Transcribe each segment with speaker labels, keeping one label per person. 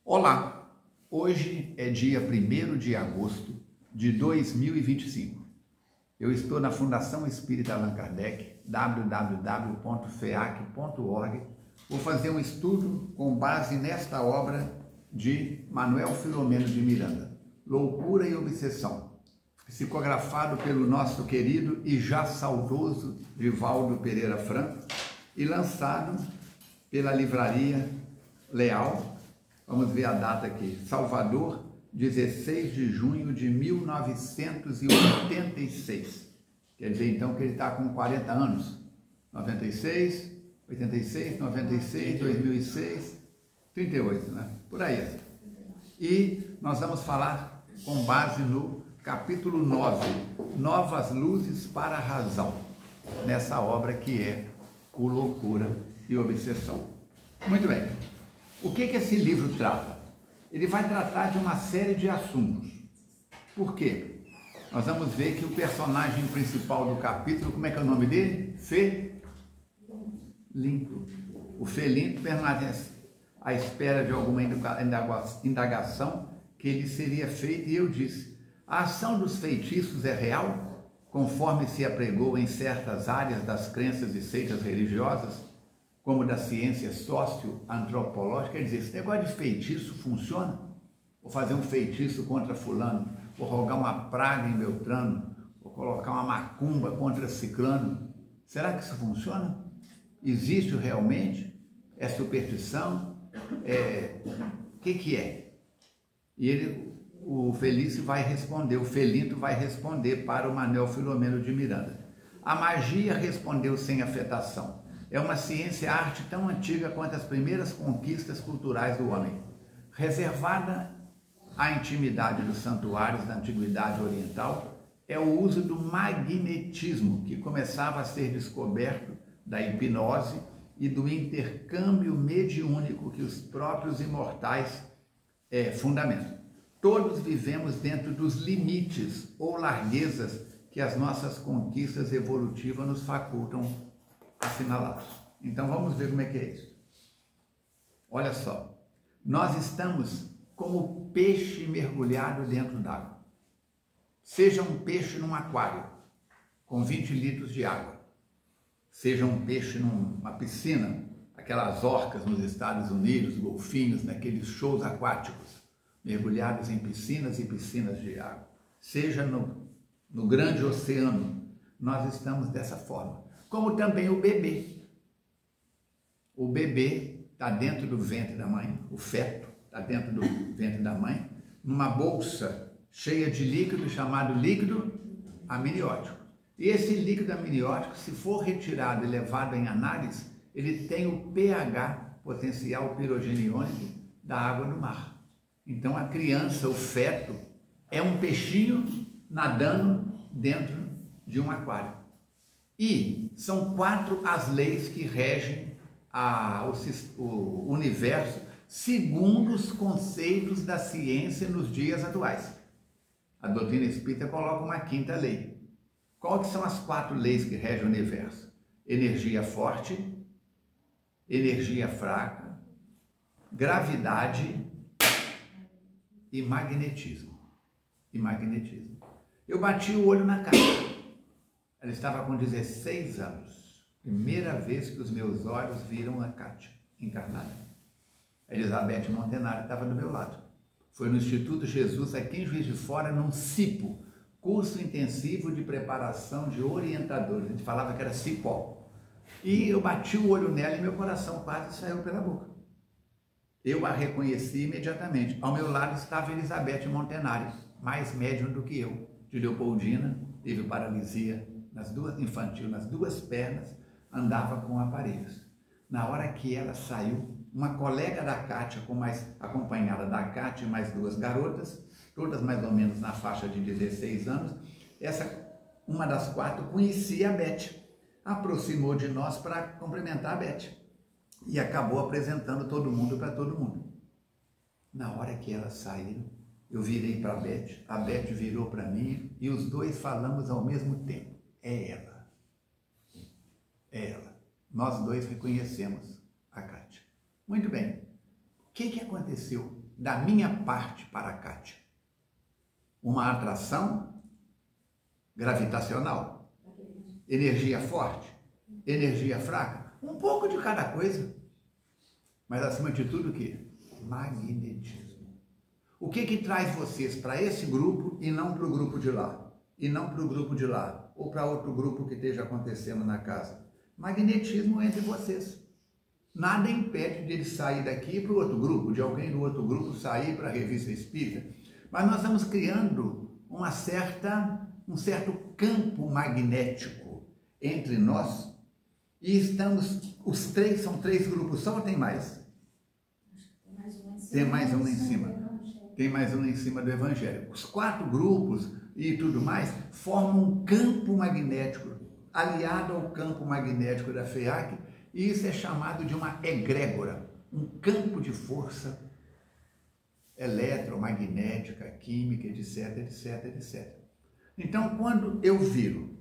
Speaker 1: Olá, hoje é dia 1º de agosto de 2025. Eu estou na Fundação Espírita Allan Kardec, www.feac.org. Vou fazer um estudo com base nesta obra de Manuel Filomeno de Miranda, Loucura e Obsessão, psicografado pelo nosso querido e já saudoso Divaldo Pereira Franco e lançado pela Livraria Leal. Vamos ver a data aqui, Salvador, 16 de junho de 1986. Quer dizer, então, que ele está com 40 anos. 96, 86, 96, 2006, 38, né? Por aí. E nós vamos falar com base no capítulo 9, Novas Luzes para a Razão, nessa obra que é o Loucura e Obsessão. Muito bem. O que esse livro trata? Ele vai tratar de uma série de assuntos. Por quê? Nós vamos ver que o personagem principal do capítulo, como é que é o nome dele? Felinto. O Felinto permanece à espera de alguma indagação que lhe seria feita, e eu disse: a ação dos feitiços é real, conforme se apregou em certas áreas das crenças e seitas religiosas, como da ciência socioantropológica. Quer dizer, esse negócio de feitiço funciona? Vou fazer um feitiço contra fulano, vou rogar uma praga em Beltrano, vou colocar uma macumba contra ciclano. Será que isso funciona? Existe realmente? É superstição? O que é? E o Felício vai responder, o Felinto vai responder para o Manuel Filomeno de Miranda. A magia, respondeu sem afetação, é uma ciência-arte tão antiga quanto as primeiras conquistas culturais do homem. Reservada à intimidade dos santuários da antiguidade oriental, é o uso do magnetismo, que começava a ser descoberto da hipnose e do intercâmbio mediúnico que os próprios imortais fundamentam. Todos vivemos dentro dos limites ou larguezas que as nossas conquistas evolutivas nos facultam assinalados. Então vamos ver como é que é isso. Olha só, nós estamos como peixe mergulhado dentro d'água. Seja um peixe num aquário com 20 litros de água, seja um peixe numa piscina, aquelas orcas nos Estados Unidos, golfinhos, naqueles shows aquáticos, mergulhados em piscinas e piscinas de água, seja no grande oceano, nós estamos dessa forma. Como também o bebê. O bebê está dentro do ventre da mãe, o feto está dentro do ventre da mãe, numa bolsa cheia de líquido chamado líquido amniótico. E esse líquido amniótico, se for retirado e levado em análise, ele tem o pH, potencial pirogeniônico, da água do mar. Então a criança, o feto, é um peixinho nadando dentro de um aquário. E são 4 as leis que regem o universo segundo os conceitos da ciência nos dias atuais. A doutrina espírita coloca uma 5ª lei. Qual que são as 4 leis que regem o universo? Energia forte, energia fraca, gravidade e magnetismo. Eu bati o olho na caixa. Ela estava com 16 anos. Primeira vez que os meus olhos viram a Cátia encarnada. A Elizabeth Montenari estava do meu lado. Foi no Instituto Jesus, aqui em Juiz de Fora, num CIPO, Curso Intensivo de Preparação de Orientadores. A gente falava que era CIPO. E eu bati o olho nela e meu coração quase saiu pela boca. Eu a reconheci imediatamente. Ao meu lado estava Elizabeth Montenari, mais médium do que eu, de Leopoldina, teve paralisia infantil nas 2 pernas, andava com aparelhos. Na hora que ela saiu, uma colega da Cátia, acompanhada da Cátia e mais 2 garotas, todas mais ou menos na faixa de 16 anos, uma das 4 conhecia a Beth, aproximou de nós para cumprimentar a Beth e acabou apresentando todo mundo para todo mundo. Na hora que elas saíram, eu virei para a Beth virou para mim e os 2 falamos ao mesmo tempo. É ela. É ela. Nós 2 reconhecemos a Cátia. Muito bem. O que aconteceu? da minha parte para a Kátia? Uma atração gravitacional, energia forte, energia fraca, um pouco de cada coisa, mas acima de tudo o quê? Magnetismo. O que traz vocês para esse grupo e não para o grupo de lá? E não para o grupo de lá, ou para outro grupo que esteja acontecendo na casa? Magnetismo entre vocês. Nada impede de ele sair daqui para o outro grupo, de alguém do outro grupo sair para a revista espírita. Mas nós estamos criando um certo campo magnético entre nós e estamos, os três, são 3 grupos só ou tem mais? Tem mais um lá em cima. Tem mais um lá em cima do Evangelho. Os 4 grupos e tudo mais formam um campo magnético, aliado ao campo magnético da FEAC, e isso é chamado de uma egrégora, um campo de força eletromagnética, química, etc, etc, etc. Então, quando eu viro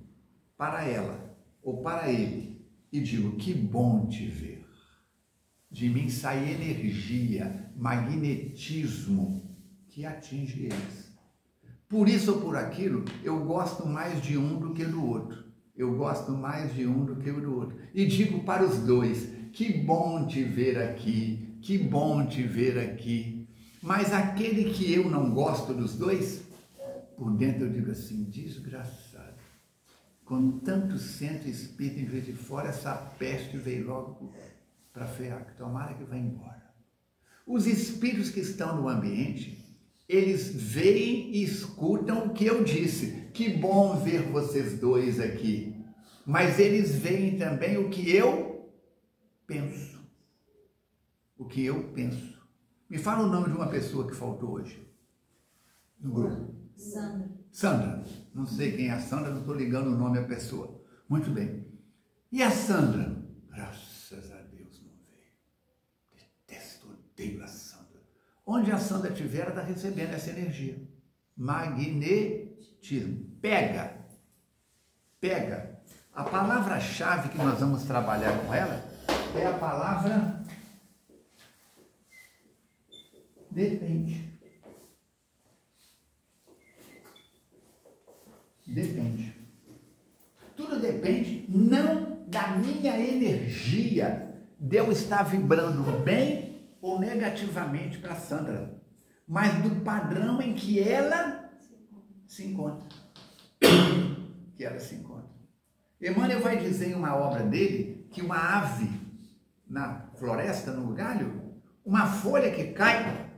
Speaker 1: para ela ou para ele e digo, que bom te ver, de mim sai energia, magnetismo que atinge eles. Por isso ou por aquilo, eu gosto mais de um do que do outro. Eu gosto mais de um do que do outro. E digo para os dois, que bom te ver aqui, que bom te ver aqui. Mas aquele que eu não gosto dos dois, por dentro eu digo assim, desgraçado. Com tanto centro espírita em vez de fora, essa peste veio logo para a FEAC. Tomara que vá embora. Os espíritos que estão no ambiente, eles veem e escutam o que eu disse. Que bom ver vocês dois aqui. Mas eles veem também o que eu penso. O que eu penso. Me fala o nome de uma pessoa que faltou hoje no grupo.
Speaker 2: Sandra.
Speaker 1: Sandra. Não sei quem é a Sandra, não estou ligando o nome à pessoa. Muito bem. E a Sandra? Graças a Deus não veio. Detesto, odeio a Sandra. Onde a Sandra estiver, ela está recebendo essa energia. Magnetismo. Pega. Pega. A palavra-chave que nós vamos trabalhar com ela é a palavra depende. Depende. Tudo depende não da minha energia, de eu estar vibrando bem ou negativamente para a Sandra, mas do padrão em que ela se encontra. Que ela se encontra. Emmanuel vai dizer em uma obra dele que uma ave na floresta, no galho, uma folha que cai,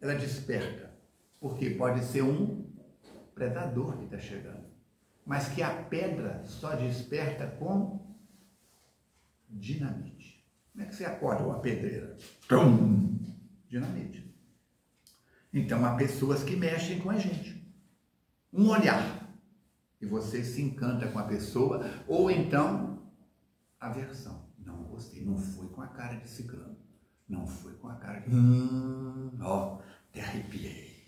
Speaker 1: ela desperta, porque pode ser um predador que está chegando, mas que a pedra só desperta com dinamite. Como é que você acorda uma pedreira? Tum! Dinamite. Então, há pessoas que mexem com a gente. Um olhar. E você se encanta com a pessoa, ou então, aversão. Não gostei, não foi com a cara de ciclano. Não foi com a cara de... Ó, te arrepiei.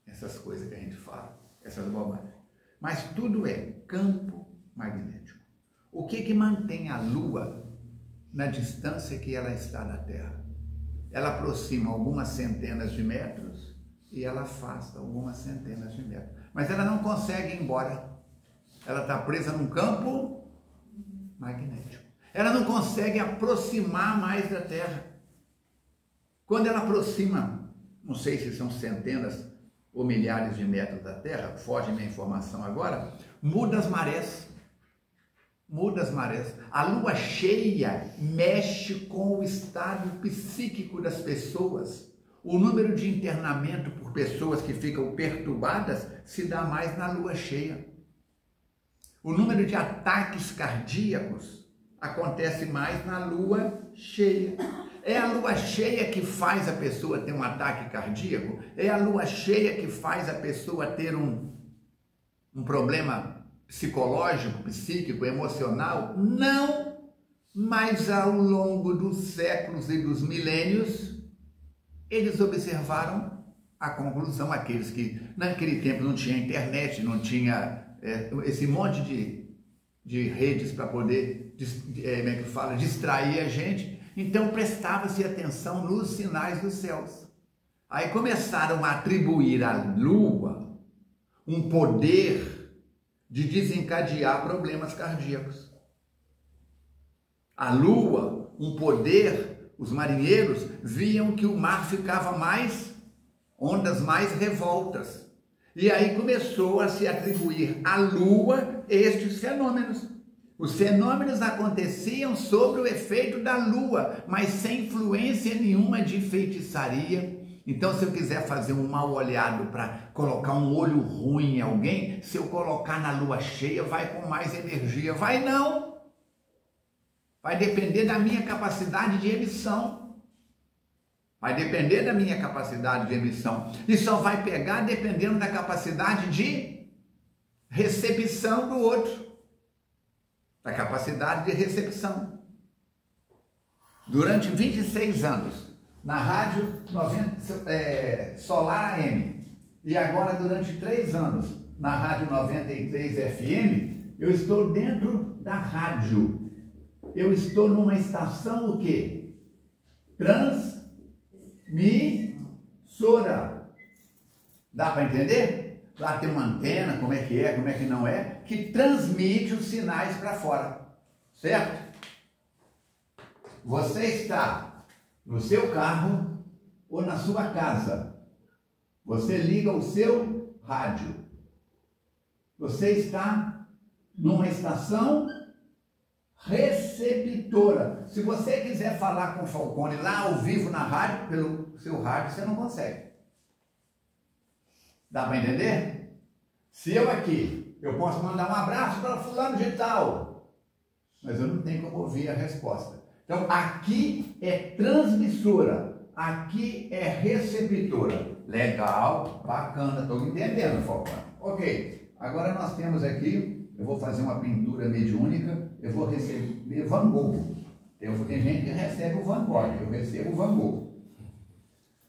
Speaker 1: Essas coisas que a gente fala, essas bobagens. Mas tudo é campo magnético. O que mantém a Lua na distância que ela está da Terra? Ela aproxima algumas centenas de metros e ela afasta algumas centenas de metros. Mas ela não consegue ir embora. Ela está presa num campo magnético. Ela não consegue aproximar mais da Terra. Quando ela aproxima, não sei se são centenas ou milhares de metros da Terra, foge minha informação agora, muda as marés. Muda as marés. A lua cheia mexe com o estado psíquico das pessoas. O número de internamento por pessoas que ficam perturbadas se dá mais na lua cheia. O número de ataques cardíacos acontece mais na lua cheia. É a lua cheia que faz a pessoa ter um ataque cardíaco? É a lua cheia que faz a pessoa ter um problema psicológico, psíquico, emocional? Não, mas ao longo dos séculos e dos milênios, eles observaram a conclusão, aqueles que naquele tempo não tinha internet, não tinha esse monte de redes para poder, como é que fala, distrair a gente, então prestava-se atenção nos sinais dos céus. Aí começaram a atribuir à lua um poder de desencadear problemas cardíacos. A lua, um poder, os marinheiros viam que o mar ficava mais, ondas mais revoltas. E aí começou a se atribuir à lua estes fenômenos. Os fenômenos aconteciam sobre o efeito da lua, mas sem influência nenhuma de feitiçaria. Então, se eu quiser fazer um mal olhado para colocar um olho ruim em alguém, se eu colocar na lua cheia, vai com mais energia. Vai não! Vai depender da minha capacidade de emissão. Vai depender da minha capacidade de emissão. E só vai pegar dependendo da capacidade de recepção do outro. Da capacidade de recepção. Durante 26 anos, na rádio Solar AM, e agora durante 3 anos, na rádio 93 FM, eu estou dentro da rádio. Eu estou numa estação o quê? Transmissora. Dá para entender? Lá tem uma antena, como é que não é, que transmite os sinais para fora, certo? Você está no seu carro ou na sua casa, você liga o seu rádio, você está numa estação receptora. Se você quiser falar com o Falcone lá ao vivo na rádio, pelo seu rádio, você não consegue. Dá para entender? Se eu aqui, eu posso mandar um abraço para fulano de tal, mas eu não tenho como ouvir a resposta. Então, aqui é transmissora, aqui é receptora. Legal, bacana, estou entendendo, Falcone. Ok, agora nós temos aqui, eu vou fazer uma pintura mediúnica, eu vou receber Van Gogh. Tem gente que recebe o Van Gogh, eu recebo o Van Gogh.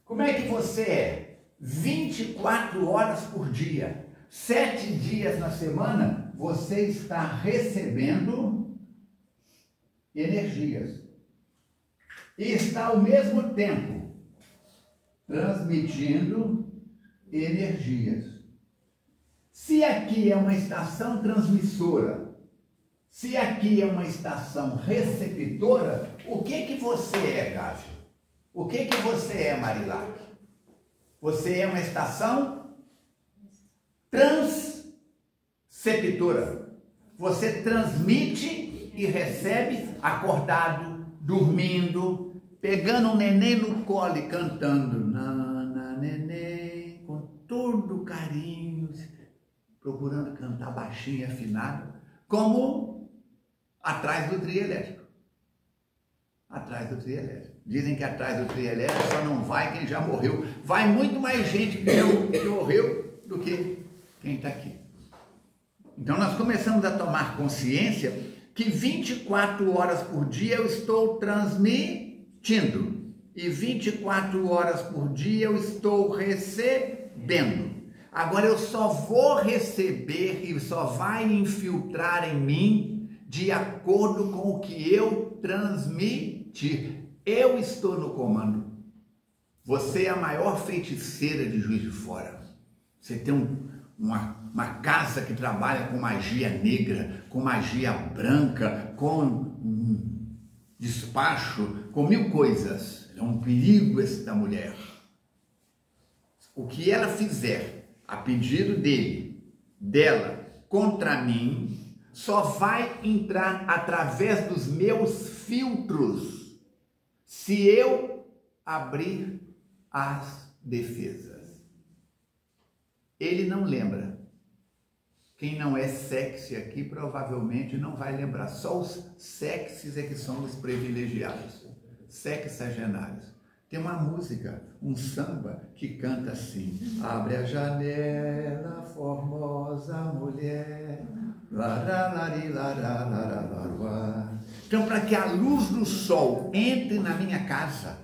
Speaker 1: Como é que você é? 24 horas por dia, 7 dias na semana, você está recebendo energias. E está ao mesmo tempo transmitindo energias. Se aqui é uma estação transmissora, se aqui é uma estação receptora, o que você é, Gávio? O que você é, Marilac? Você é uma estação transceptora. Você transmite e recebe acordado, dormindo, pegando um neném no colo e cantando nana, neném, com todo carinho, procurando cantar baixinho e afinado, como atrás do trio elétrico. Atrás do trio elétrico. Dizem que atrás do trio elétrico só não vai quem já morreu. Vai muito mais gente que morreu do que quem está aqui. Então nós começamos a tomar consciência que 24 horas por dia eu estou transmitindo e 24 horas por dia eu estou recebendo. Agora eu só vou receber e só vai infiltrar em mim de acordo com o que eu transmitir. Eu estou no comando. Você é a maior feiticeira de Juiz de Fora. Você tem uma casa que trabalha com magia negra, com magia branca, com despacho, com 1000 coisas. É um perigo essa mulher. O que ela fizer a pedido dela, contra mim, só vai entrar através dos meus filtros se eu abrir as defesas. Ele não lembra. Quem não é sexy aqui provavelmente não vai lembrar. Só os sexys é que são os privilegiados, sexagenários. Tem uma música, um samba que canta assim: abre a janela, formosa mulher. Então, para que a luz do sol entre na minha casa,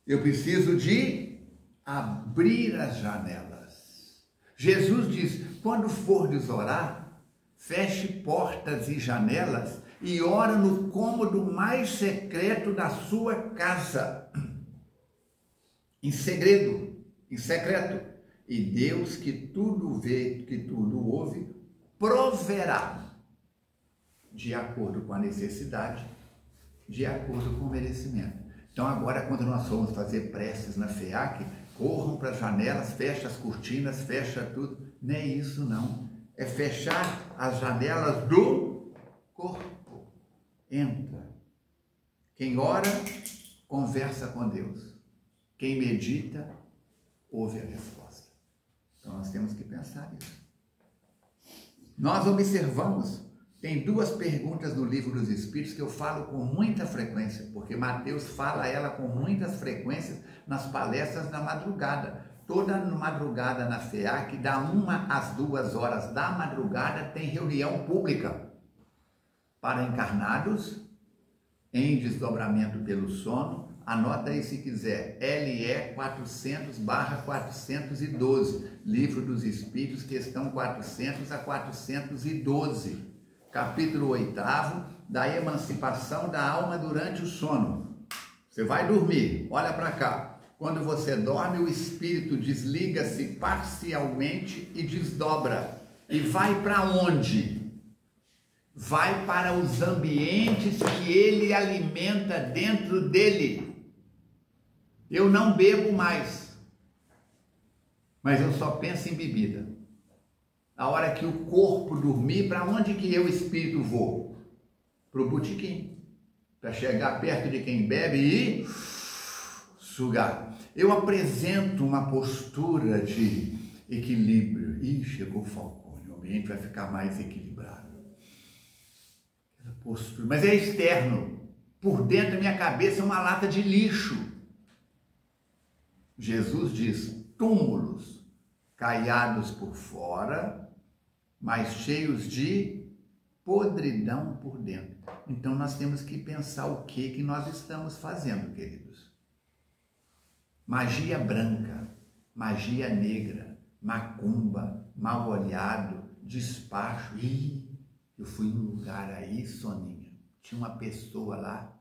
Speaker 1: eu preciso de abrir as janelas. Jesus diz: quando fordes orar, feche portas e janelas e ora no cômodo mais secreto da sua casa. em segredo, em secreto. E Deus, que tudo vê, que tudo ouve, proverá de acordo com a necessidade, de acordo com o merecimento. Então agora, quando nós formos fazer preces na FEAC, corram para as janelas, fecha as cortinas, fecha tudo. Não é isso não, é fechar as janelas do corpo. Entra. Quem ora, conversa com Deus. Quem medita, ouve a resposta. Então nós temos que pensar nisso. Nós observamos, tem duas perguntas no Livro dos Espíritos que eu falo com muita frequência, porque Mateus fala ela com muitas frequências nas palestras da madrugada. Toda madrugada na FEAC, da 1 às 2 horas da madrugada, tem reunião pública para encarnados em desdobramento pelo sono. Anota aí se quiser, LE 400/412, Livro dos Espíritos, questão 400 a 412, capítulo 8º, da emancipação da alma durante o sono. Você vai dormir, olha para cá. Quando você dorme, o espírito desliga-se parcialmente e desdobra. E vai para onde? Vai para os ambientes que ele alimenta dentro dele. Eu não bebo mais, mas eu só penso em bebida. A hora que o corpo dormir, para onde que eu, espírito, vou? Para o botequim, para chegar perto de quem bebe e sugar. Eu apresento uma postura de equilíbrio. Ih, chegou o Falcone, o ambiente vai ficar mais equilibrado. Aquela postura, mas é externo. Por dentro da minha cabeça é uma lata de lixo. Jesus diz, túmulos caiados por fora, mas cheios de podridão por dentro. Então nós temos que pensar o que nós estamos fazendo, queridos. Magia branca, magia negra, macumba, mal olhado, despacho. Ih, eu fui num lugar aí, Soninha, tinha uma pessoa lá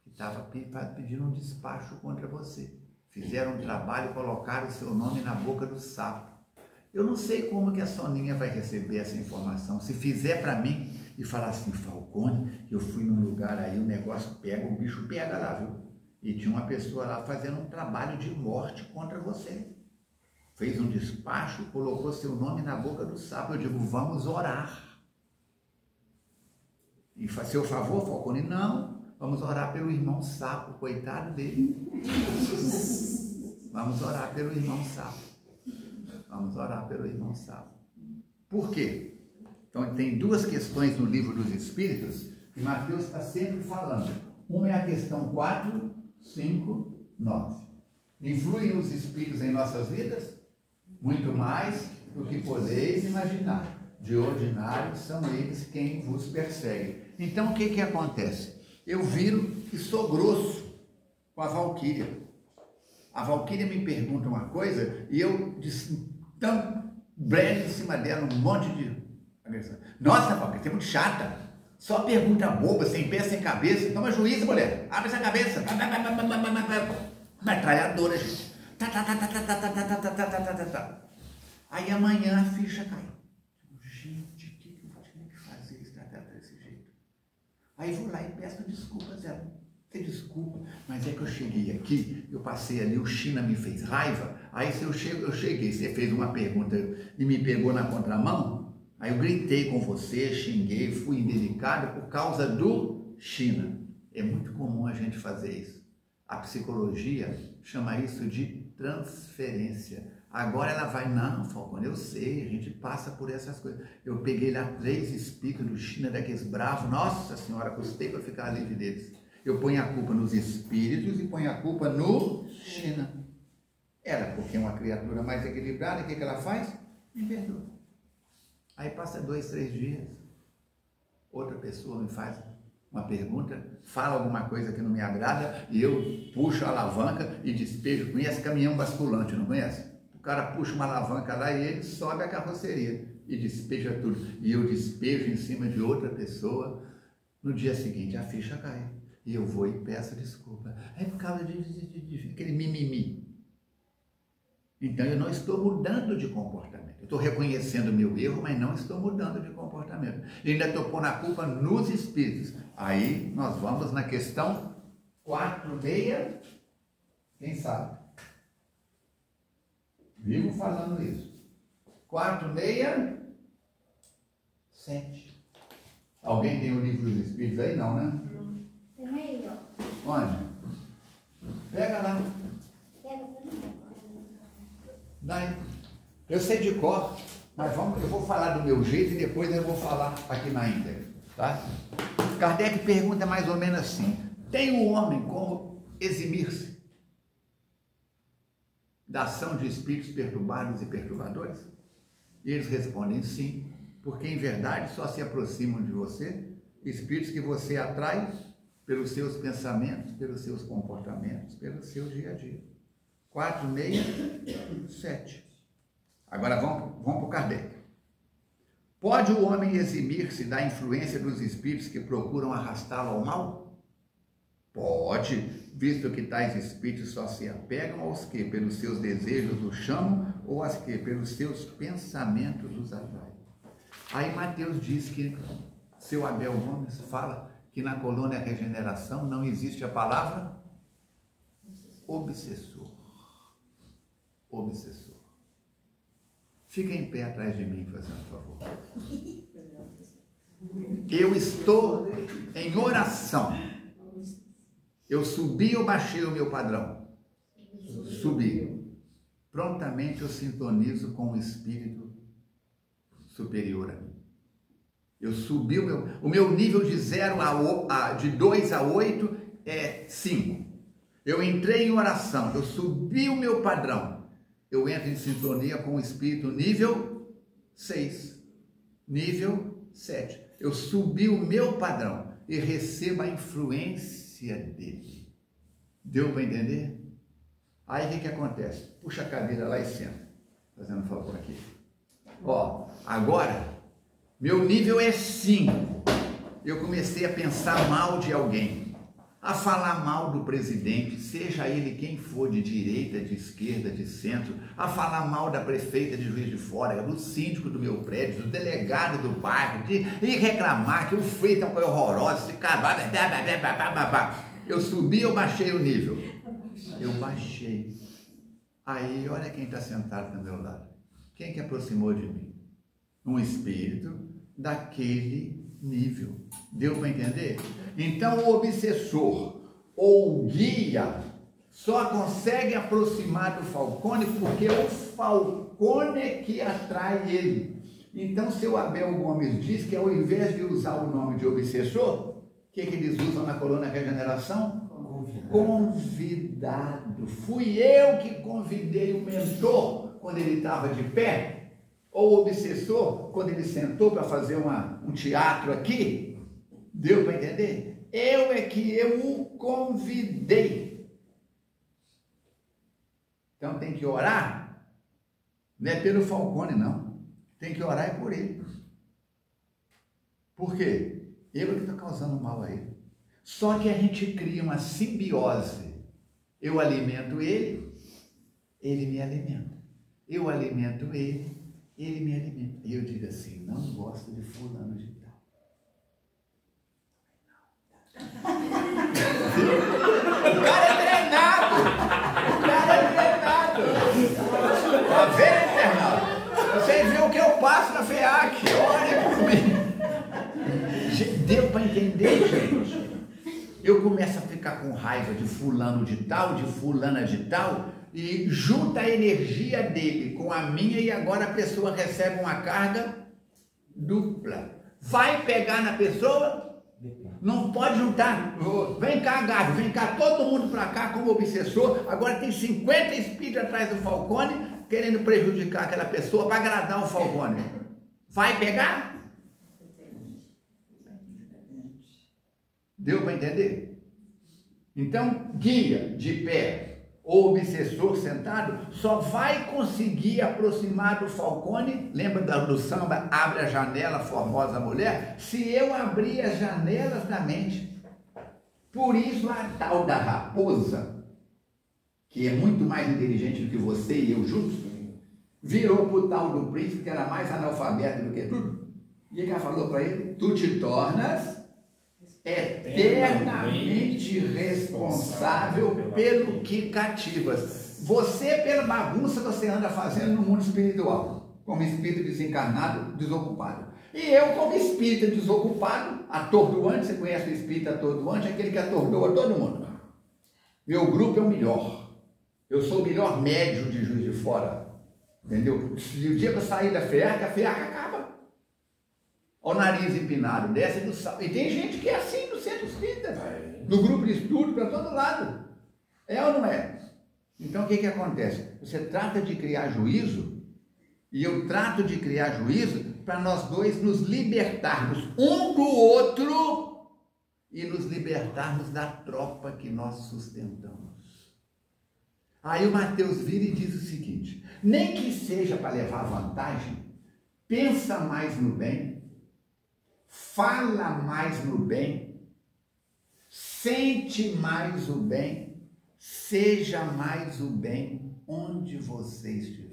Speaker 1: que estava pedindo um despacho contra você. Fizeram um trabalho e colocaram o seu nome na boca do sapo. Eu não sei como que a Soninha vai receber essa informação. Se fizer para mim e falar assim, Falcone, eu fui num lugar aí, o negócio pega, o bicho pega lá, viu? E tinha uma pessoa lá fazendo um trabalho de morte contra você. Fez um despacho, colocou seu nome na boca do sapo. Eu digo, vamos orar. E faz seu favor, Falcone? Não. Vamos orar pelo irmão sapo, coitado dele. Vamos orar pelo irmão sapo. Vamos orar pelo irmão sapo. Por quê? Então tem duas questões no Livro dos Espíritos que Mateus está sempre falando. Uma é a questão 4, 5, 9. Influem os espíritos em nossas vidas? Muito mais do que podeis imaginar. De ordinário são eles quem vos perseguem. Então o que acontece? Eu viro e sou grosso com a Valquíria. A Valquíria me pergunta uma coisa e eu então breve em cima dela um monte de agressão. Nossa, Valquíria, você é muito chata. Só pergunta boba, sem pé, sem cabeça. Toma juízo, mulher. Abre essa cabeça. Metralhadora, gente. Aí amanhã a ficha cai. Gente, o que eu vou ter que fazer esse tratar desse jeito? Aí vou lá e peço desculpas a ela. Você desculpa, mas é que eu cheguei aqui, eu passei ali, o China me fez raiva. Aí se eu cheguei, você fez uma pergunta e me pegou na contramão, aí eu gritei com você, xinguei, fui indelicado por causa do China. É muito comum a gente fazer isso. A psicologia chama isso de transferência. Agora ela vai, não, Falcone, eu sei, a gente passa por essas coisas. Eu peguei lá 3 espíritos do China, daqueles bravos, nossa senhora, custei para ficar livre deles. Eu ponho a culpa nos espíritos e ponho a culpa no China. Ela, porque é uma criatura mais equilibrada, o que ela faz? Me perdoa. Aí passa 2, 3 dias, outra pessoa me faz uma pergunta, fala alguma coisa que não me agrada e eu puxo a alavanca e despejo. Conhece caminhão basculante, não conhece? O cara puxa uma alavanca lá e ele sobe a carroceria e despeja tudo. E eu despejo em cima de outra pessoa. No dia seguinte a ficha cai. E eu vou e peço desculpa. É por causa de aquele mimimi. Então eu não estou mudando de comportamento. Eu estou reconhecendo o meu erro, mas não estou mudando de comportamento. E ainda estou pondo a culpa nos espíritos. Aí nós vamos na questão 4,6. Quem sabe? Vivo falando isso. 4,6,7. Alguém tem o livro dos espíritos aí? Não, né?
Speaker 2: Tem aí, ó.
Speaker 1: Onde? Pega lá. Daí. Eu sei de cor, mas eu vou falar do meu jeito e depois eu vou falar aqui na íntegra, tá? Kardec pergunta mais ou menos assim: tem o homem como eximir-se da ação de espíritos perturbados e perturbadores? E eles respondem sim, porque em verdade só se aproximam de você espíritos que você atrai pelos seus pensamentos, pelos seus comportamentos, pelo seu dia a dia. 4,6,7. Agora vamos para o Kardec. Pode o homem eximir-se da influência dos espíritos que procuram arrastá-lo ao mal? Pode, visto que tais espíritos só se apegam aos que pelos seus desejos os chamam ou aos que pelos seus pensamentos os atraem. Aí Mateus diz que seu Abel Gomes fala que na colônia Regeneração não existe a palavra obsessor. Obsessor. Fica em pé atrás de mim, fazendo favor. Eu estou em oração. Eu subi ou baixei o meu padrão? Subi. Prontamente eu sintonizo com o espírito superior a mim. Eu subi o meu nível de 2 a 8 é 5. Eu entrei em oração, eu subi o meu padrão. Eu entro em sintonia com o espírito nível 6, nível 7. Eu subi o meu padrão e recebo a influência dele. Deu para entender? Aí o que acontece? Puxa a cadeira lá e senta. Fazendo um favor aqui. Ó, agora, meu nível é 5. Eu comecei a pensar mal de alguém, a falar mal do presidente, seja ele quem for, de direita, de esquerda, de centro, a falar mal da prefeita de Juiz de Fora, do síndico do meu prédio, do delegado do bairro, e reclamar que o feito é uma coisa horrorosa, esse cara, eu subi ou baixei o nível? Eu baixei. Aí, olha quem está sentado do meu lado. Quem que aproximou de mim? Um espírito daquele nível. Deu para entender? Então o obsessor ou o guia só consegue aproximar do Falcone porque o Falcone é que atrai ele. Então seu Abel Gomes diz que ao invés de usar o nome de obsessor, o que eles usam na colônia Regeneração? Convidado. Fui eu que convidei o mentor quando ele estava de pé. Ou o obsessor, quando ele sentou para fazer um teatro aqui, deu para entender? Eu o convidei. Então tem que orar, não é pelo Falcone, não. Tem que orar é por ele. Por quê? Eu é que estou causando mal a ele. Só que a gente cria uma simbiose. Eu alimento ele, ele me alimenta. Eu alimento ele me alimenta. E eu digo assim, não gosto de fulano de tal. O cara é treinado. Tá vendo, internauta? Vocês viram o que eu passo na FEAC. Olha por mim. Deu para entender, gente? Eu começo a ficar com raiva de fulano de tal, de fulana de tal, e junta a energia dele com a minha e agora a pessoa recebe uma carga dupla. Vai pegar na pessoa? Não pode juntar. Vem cá, Gávea, vem cá, todo mundo para cá como obsessor. Agora tem 50 espíritos atrás do Falcone querendo prejudicar aquela pessoa para agradar o Falcone. Vai pegar? Deu para entender? Então, guia de pé ou obsessor sentado só vai conseguir aproximar do Falcone, lembra do samba Abre a Janela, Formosa Mulher? Se eu abrir as janelas da mente. Por isso a tal da raposa que é muito mais inteligente do que você e eu juntos, virou pro tal do príncipe, que era mais analfabeto do que tudo. E ele falou para ele: tu te tornas eternamente responsável pelo que cativas. Você, pela bagunça que você anda fazendo no mundo espiritual, como espírito desencarnado, desocupado. E eu, como espírita desocupado, atordoante, você conhece o espírito atordoante, aquele que atordoa todo mundo. Meu grupo é o melhor. Eu sou o melhor médium de Juiz de Fora. Entendeu? Se o dia que eu sair da FEAC, a FEAC acaba. Olha o nariz empinado, desce do sal. E tem gente que é assim no centro espírita, no grupo de estudo, para todo lado. É ou não é? Então o que acontece? Você trata de criar juízo, e eu trato de criar juízo para nós dois nos libertarmos um do outro e nos libertarmos da tropa que nós sustentamos. Aí o Mateus vira e diz o seguinte: nem que seja para levar vantagem, pensa mais no bem, fala mais no bem, sente mais o bem, seja mais o bem onde você estiver.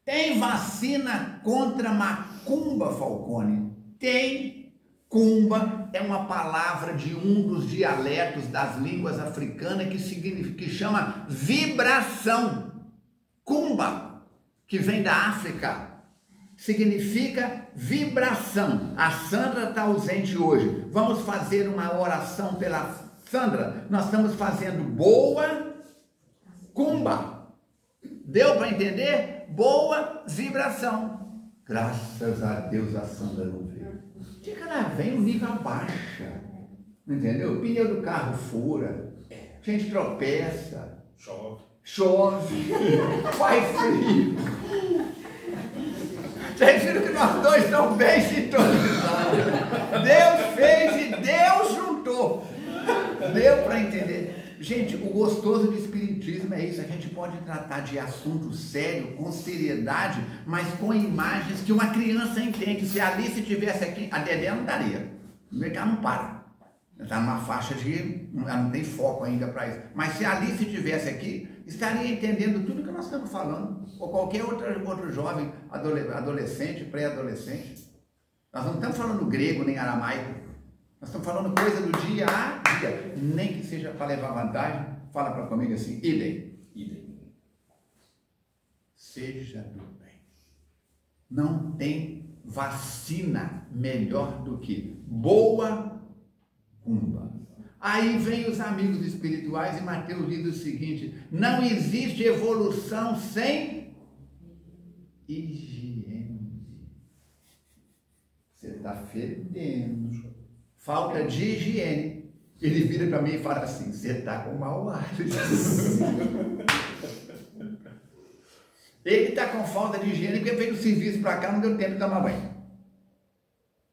Speaker 1: Tem vacina contra macumba, Falcone? Tem. Cumba é uma palavra de um dos dialetos das línguas africanas que chama vibração. Cumba, que vem da África, significa vibração. A Sandra está ausente hoje. Vamos fazer uma oração pela Sandra. Nós estamos fazendo boa cumba. Deu para entender? Boa vibração. Graças a Deus a Sandra não veio. Que ela vem, o nível abaixa. Entendeu? O pneu do carro fura. A gente tropeça. Chove. Faz frio. Vocês viram que nós dois estamos bem sintonizados. Deus fez e Deus juntou. Deu para entender? Gente, o gostoso do espiritismo é isso. A gente pode tratar de assunto sério, com seriedade, mas com imagens que uma criança entende. Se a Alice estivesse aqui, a Dedé não daria. Ela não para. Ela está numa faixa de... Ela não tem foco ainda para isso. Mas se a Alice estivesse aqui, estaria entendendo tudo que nós estamos falando. Ou qualquer outro jovem, adolescente, pré-adolescente. Nós não estamos falando grego nem aramaico. Nós estamos falando coisa do dia a dia. Nem que seja para levar vantagem. Fala para comigo assim: idem. Seja do bem. Não tem vacina melhor do que boa cumba. Aí vem os amigos espirituais e Mateus diz o seguinte: não existe evolução sem higiene. Você está fedendo. Falta de higiene. Ele vira para mim e fala assim: você está com mau ar. Ele está com falta de higiene porque veio do serviço para cá, não deu tempo de tomar banho.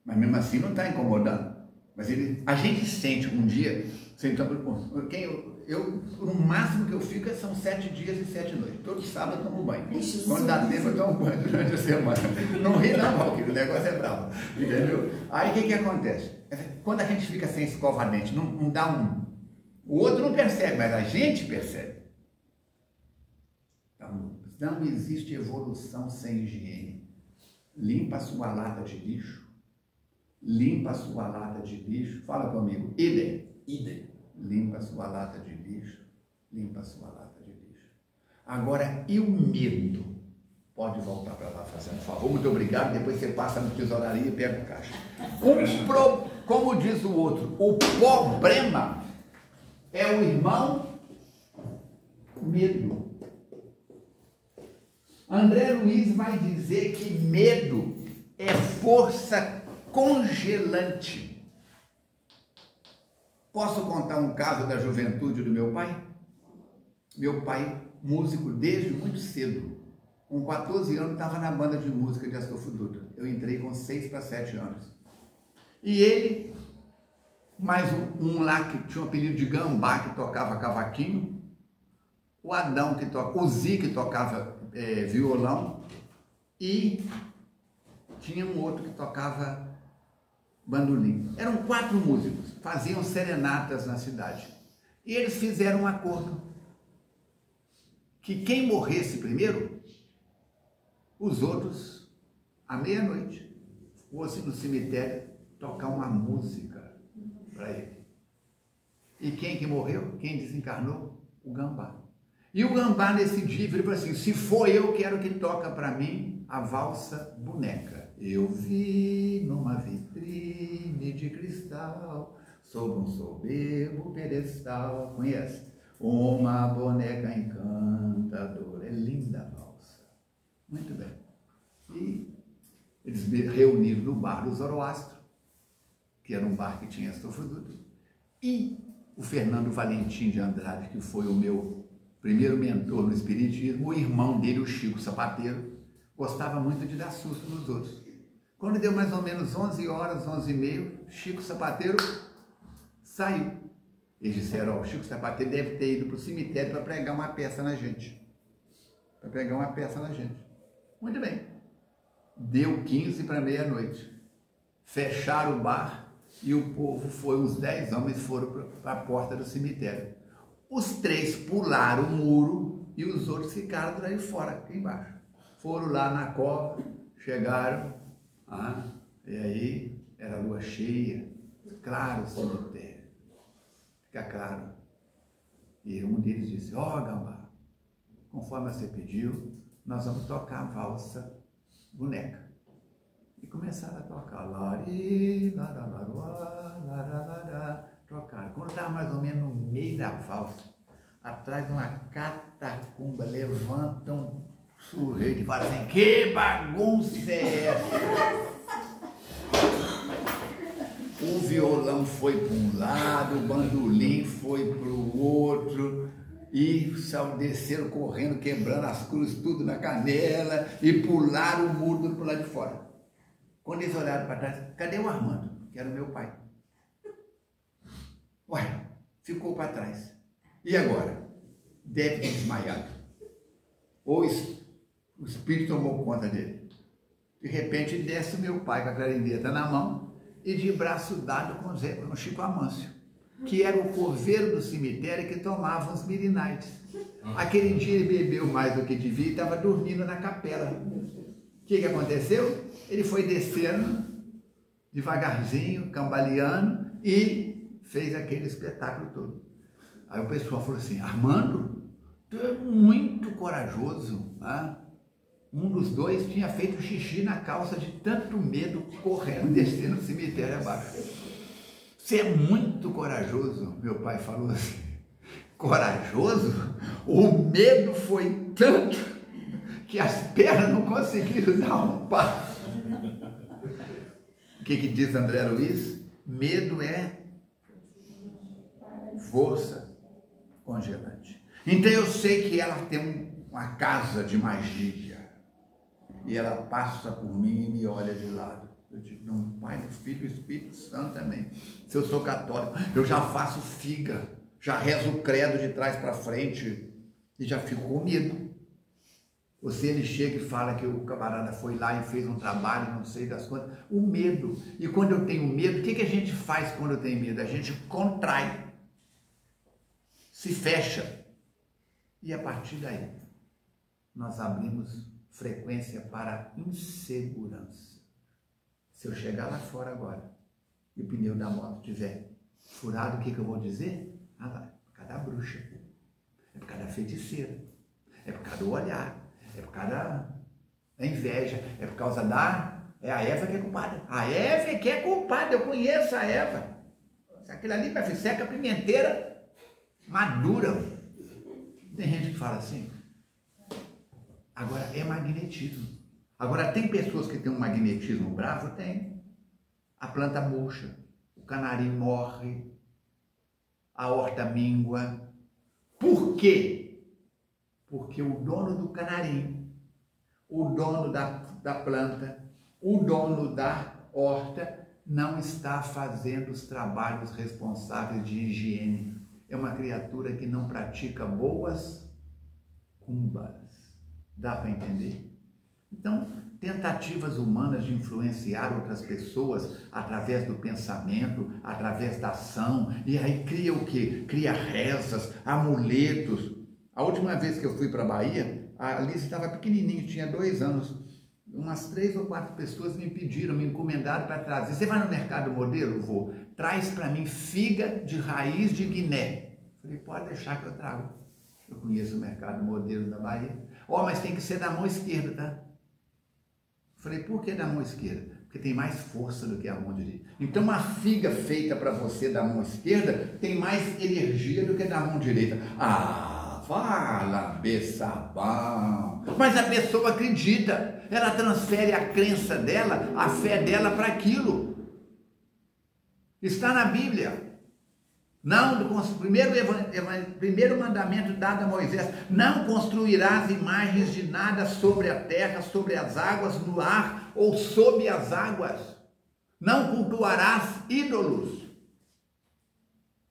Speaker 1: Mas mesmo assim não está incomodando. Mas a gente sente um dia, no máximo que eu fico são 7 dias e 7 noites. Todo sábado eu tomo banho. Quando dá tempo eu tomo banho durante a semana. Não ri não, Valquírio, o negócio é bravo. Entendeu? Aí o que acontece? Quando a gente fica sem escovar dente, não dá um... O outro não percebe, mas a gente percebe. Então, não existe evolução sem higiene. Limpa a sua lata de lixo. Limpa a sua lata de lixo. Fala comigo. Idem. Limpa a sua lata de lixo. Limpa a sua lata de lixo. Agora, e o medo? Pode voltar para lá, fazendo favor. Muito obrigado. Depois você passa no tesouraria e pega o caixa. Como diz o outro, o problema é o irmão medo. André Luiz vai dizer que medo é força congelante. Posso contar um caso da juventude do meu pai? Meu pai, músico desde muito cedo. Com 14 anos, estava na banda de música de Astolfo Dutra. Eu entrei com 6 para 7 anos. E ele, mais um lá que tinha o apelido de Gambá, que tocava cavaquinho, o Adão, o Zi, que tocava violão, e tinha um outro que tocava bandolim. Eram 4 músicos, faziam serenatas na cidade. E eles fizeram um acordo. que quem morresse primeiro, os outros, à meia-noite, fossem no cemitério tocar uma música para ele. E quem que morreu? Quem desencarnou? O Gambá. E o Gambá, nesse dia, ele falou assim: se for eu, quero que toca para mim a valsa boneca. Eu vi numa vitrine de cristal, sob um soberbo pedestal, conhece? Uma boneca encantadora. É linda a valsa. Muito bem. E eles reuniram no bar do Zoroastro, que era um bar que tinha esse produto, e o Fernando Valentim de Andrade, que foi o meu primeiro mentor no espiritismo, o irmão dele, o Chico Sapateiro, gostava muito de dar susto nos outros. Quando deu mais ou menos 11 horas, 11h30, Chico Sapateiro saiu. Eles disseram: ó, o Chico Sapateiro deve ter ido para o cemitério para pregar uma peça na gente. Para pregar uma peça na gente. Muito bem. Deu 15 para meia-noite. Fecharam o bar e o povo foi, uns 10 homens foram para a porta do cemitério. Os 3 pularam o muro e os outros ficaram daí fora, aqui embaixo. Foram lá na cova, chegaram, e aí era lua cheia, claro o cemitério, fica claro. E um deles disse: ó, Gambá, conforme você pediu, nós vamos tocar a valsa boneca. E começaram a tocar. Lari, laralaruá, lararará. Tocaram. Quando estava mais ou menos no meio da valsa, atrás de uma catacumba, levantam um sujeito e falam assim: que bagunça é essa? O violão foi para um lado, o bandolim foi para o outro, e desceram correndo, quebrando as cruzes tudo na canela, e pularam o muro tudo para o lado de fora. Quando eles olharam para trás, cadê o Armando? Que era o meu pai. Ué, ficou para trás. E agora? Deve ter desmaiado. Ou o espírito tomou conta dele. De repente desce o meu pai com a clarineta na mão e de braço dado com o Chico Amâncio, que era o coveiro do cemitério que tomava os mirinites. Aquele dia ele bebeu mais do que devia e estava dormindo na capela. O que aconteceu? Ele foi descendo devagarzinho, cambaleando, e fez aquele espetáculo todo. Aí o pessoal falou assim: Armando, tu é muito corajoso. Um dos dois tinha feito xixi na calça de tanto medo, correndo, descendo o cemitério abaixo. Você é muito corajoso, meu pai falou assim. Corajoso? O medo foi tanto que as pernas não conseguiram dar um passo. O que diz André Luiz? Medo é força congelante. Então eu sei que ela tem uma casa de magia. E ela passa por mim e me olha de lado. Eu digo: não, Pai, do Filho e Espírito Santo também. Se eu sou católico, eu já faço figa, já rezo o credo de trás para frente e já fico com medo. Ou se ele chega e fala que o camarada foi lá e fez um trabalho, não sei das quantas, o medo. E quando eu tenho medo, o que a gente faz quando eu tenho medo? A gente contrai, se fecha. E a partir daí, nós abrimos frequência para insegurança. Se eu chegar lá fora agora e o pneu da moto estiver furado, o que eu vou dizer? Lá, é por causa da bruxa, é por causa da feiticeira, é por causa do olhar, é por causa da inveja, é por causa da... É a Eva que é culpada. A Eva que é culpada, eu conheço a Eva. Aquilo ali, minha filha, seca a pimenteira madura. Tem gente que fala assim. Agora, é magnetismo. Agora, tem pessoas que têm um magnetismo bravo? Tem. A planta murcha, o canarinho morre, a horta mingua. Por quê? Porque o dono do canarinho, o dono da planta, o dono da horta não está fazendo os trabalhos responsáveis de higiene. É uma criatura que não pratica boas cumbas. Dá para entender? Então, tentativas humanas de influenciar outras pessoas através do pensamento, através da ação, e aí cria o quê? Cria rezas, amuletos. A última vez que eu fui para a Bahia, a Alice estava pequenininha, tinha 2 anos. Umas 3 ou 4 pessoas me pediram, me encomendaram para trazer. Você vai no mercado modelo? Vou. Traz para mim figa de raiz de Guiné. Falei, pode deixar que eu trago. Eu conheço o mercado modelo da Bahia. Ó, mas tem que ser da mão esquerda, tá? Falei, por que da mão esquerda? Porque tem mais força do que a mão direita. Então, uma figa feita para você da mão esquerda tem mais energia do que da mão direita. Ah, fala, beçabão. Mas a pessoa acredita. Ela transfere a crença dela, a fé dela para aquilo. Está na Bíblia. Não, primeiro mandamento dado a Moisés: não construirás imagens de nada sobre a terra, sobre as águas, no ar ou sob as águas. Não cultuarás ídolos.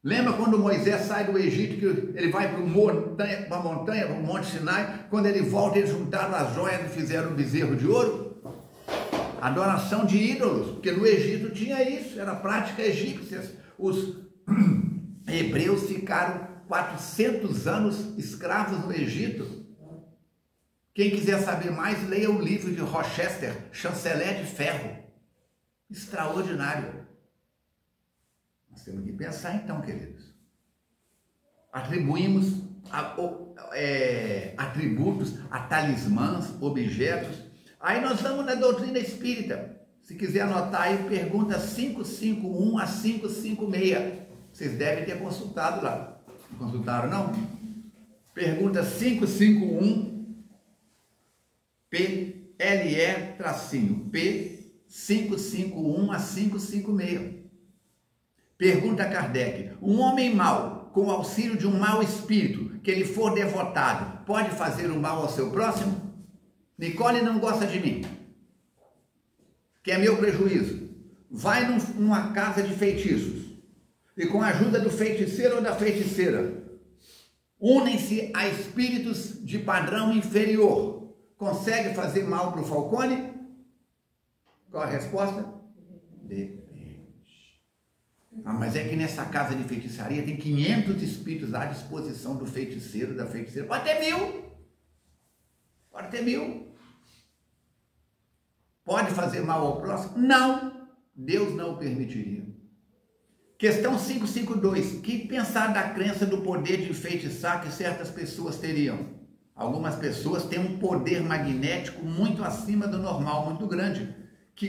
Speaker 1: Lembra quando Moisés sai do Egito, que ele vai para a montanha, para o Monte Sinai, quando ele volta, eles juntaram as joias e fizeram um bezerro de ouro? Adoração de ídolos, porque no Egito tinha isso, era prática egípcia. Os hebreus ficaram 400 anos escravos no Egito. Quem quiser saber mais, leia o livro de Rochester, Chanceler de Ferro. Extraordinário. Nós temos que pensar então, queridos. Atribuímos atributos a talismãs, objetos. Aí nós vamos na doutrina espírita. Se quiser anotar aí, pergunta 551 a 556. Vocês devem ter consultado lá. Não consultaram, não? Pergunta 551 PLE-P 551 a 556. Pergunta a Kardec: um homem mau, com o auxílio de um mau espírito, que ele for devotado, pode fazer o mal ao seu próximo? Nicole não gosta de mim, que é meu prejuízo. Vai numa casa de feitiços e, com a ajuda do feiticeiro ou da feiticeira, unem-se a espíritos de padrão inferior. Consegue fazer mal para o Falcone? Qual a resposta? Depende. Ah, mas é que nessa casa de feitiçaria tem 500 espíritos à disposição do feiticeiro, da feiticeira. Pode ter 1000. Pode ter 1000. Pode fazer mal ao próximo? Não. Deus não o permitiria. Questão 552. Que pensar da crença do poder de enfeitiçar que certas pessoas teriam? Algumas pessoas têm um poder magnético muito acima do normal, muito grande,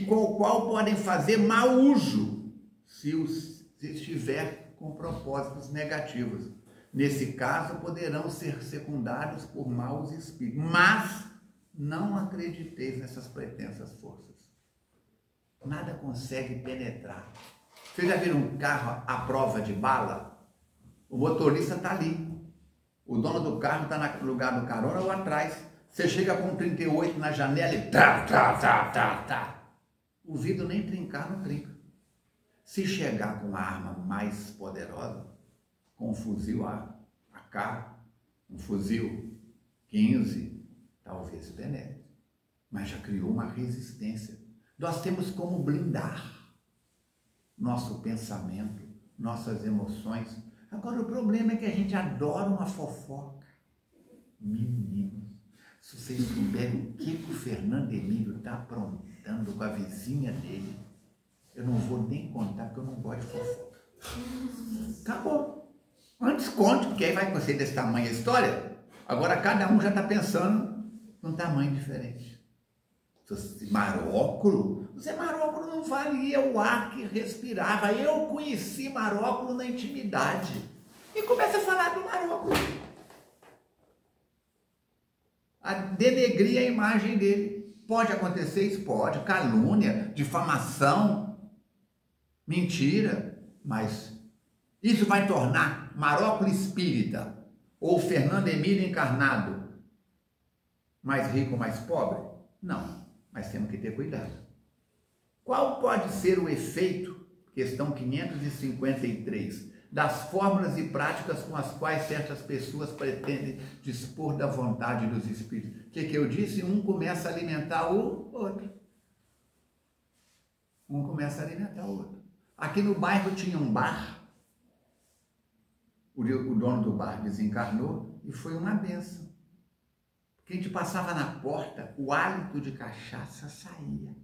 Speaker 1: com o qual podem fazer mau uso, se estiver com propósitos negativos. Nesse caso, poderão ser secundados por maus espíritos. Mas não acrediteis nessas pretensas forças. Nada consegue penetrar. Vocês já viram um carro à prova de bala? O motorista está ali. O dono do carro está no lugar do carona ou atrás. Você chega com 38 na janela e tá. O vidro nem trincar, não trinca. Se chegar com uma arma mais poderosa, com um fuzil AK, um fuzil 15, talvez penetre. Mas já criou uma resistência. Nós temos como blindar nosso pensamento, nossas emoções. Agora, o problema é que a gente adora uma fofoca. Meninos, se vocês souberem o que o Fernando Emílio está aprontando com a vizinha dele, eu não vou nem contar, porque eu não gosto de fofoca. Acabou. Antes conte, porque aí vai ser desse tamanho a história. Agora cada um já está pensando num tamanho diferente. Maróculo? Você Maróculo não valia o ar que respirava. Eu conheci Maróculo na intimidade. E começa a falar do Maróculo. A denegrir a imagem dele. Pode acontecer isso? Pode. Calúnia, difamação, mentira. Mas isso vai tornar Maróculo espírita ou Fernando Emílio encarnado mais rico ou mais pobre? Não. Mas temos que ter cuidado. Qual pode ser o efeito, questão 553, das fórmulas e práticas com as quais certas pessoas pretendem dispor da vontade dos espíritos? O que eu disse? Um começa a alimentar o outro. Um começa a alimentar o outro. Aqui no bairro tinha um bar. O dono do bar desencarnou E foi uma benção. Porque a gente passava na porta, o hálito de cachaça saía.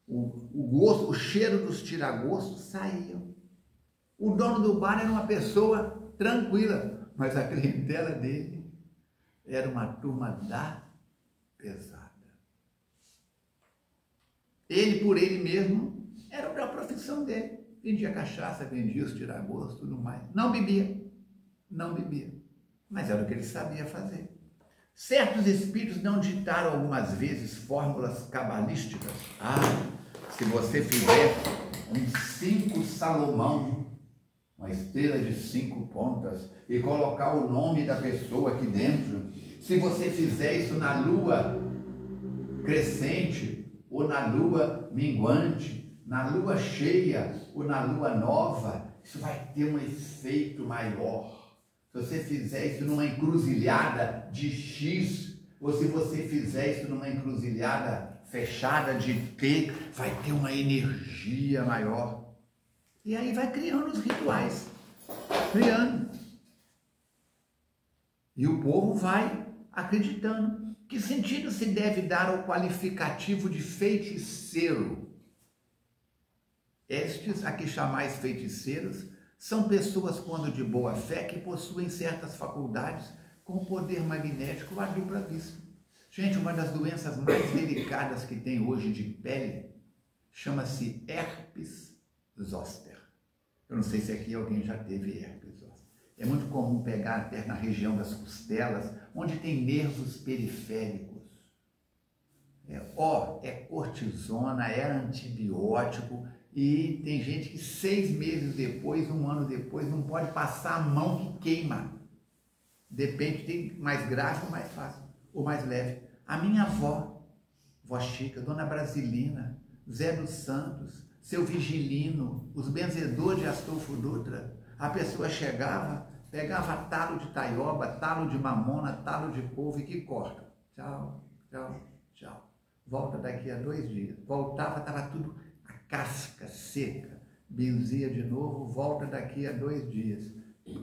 Speaker 1: O gosto, o cheiro dos tiragostos saíam. O dono do bar era uma pessoa tranquila, mas a clientela dele era uma turma da pesada. Ele, por ele mesmo, era a profissão dele. Vendia cachaça, vendia os tiragostos, tudo mais. Não bebia, mas era o que ele sabia fazer. Certos espíritos não ditaram algumas vezes fórmulas cabalísticas. Se você fizer um 5 Salomão, uma estrela de 5 pontas, e colocar o nome da pessoa aqui dentro, se você fizer isso na lua crescente, ou na lua minguante, na lua cheia, ou na lua nova, isso vai ter um efeito maior. Se você fizer isso numa encruzilhada de X, ou se você fizer isso numa encruzilhada fechada de P, vai ter uma energia maior. E aí vai criando os rituais, criando. E o povo vai acreditando. Que sentido se deve dar ao qualificativo de feiticeiro? Estes, a que chamais feiticeiros, são pessoas, quando de boa fé, que possuem certas faculdades com poder magnético à dupla vista. Gente, uma das doenças mais delicadas que tem hoje de pele chama-se herpes zoster. Eu não sei se aqui alguém já teve herpes zoster. É muito comum pegar até na região das costelas, onde tem nervos periféricos. É cortisona, é antibiótico, e tem gente que 6 meses depois, 1 ano depois, não pode passar a mão que queima. Depende, tem mais grave ou mais fácil, ou mais leve. A minha avó, vó Chica, Dona Brasilina, Zé dos Santos, seu Vigilino, os benzedores de Astolfo Dutra, a pessoa chegava, pegava talo de taioba, talo de mamona, talo de couve que corta. Tchau, tchau, tchau. Volta daqui a 2 dias. Voltava, estava tudo a casca seca. Benzia de novo, volta daqui a 2 dias.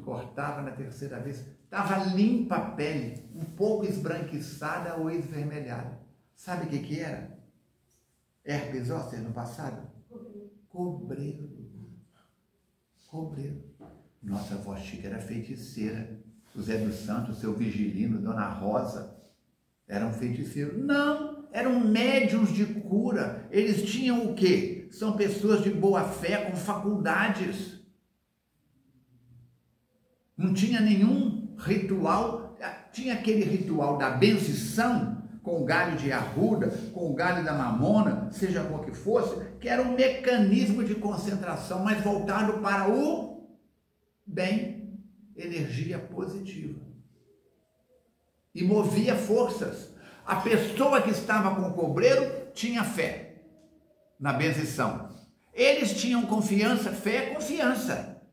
Speaker 1: Cortava na 3ª vez. Estava limpa a pele, um pouco esbranquiçada ou esvermelhada. Sabe o que era? Herpes zoster no passado? Cobreiro. Nossa avó Chica era feiticeira. O Zé dos Santos, seu Vigilino, Dona Rosa, eram feiticeiros. Não, eram médiuns de cura. Eles tinham o quê? São pessoas de boa fé, com faculdades. Não tinha nenhum ritual. Tinha aquele ritual da benzição, com o galho de arruda, com o galho da mamona, seja qual que fosse, que era um mecanismo de concentração, mas voltado para o bem, energia positiva. E movia forças. A pessoa que estava com o cobreiro tinha fé na benzição. Eles tinham confiança, fé, confiança.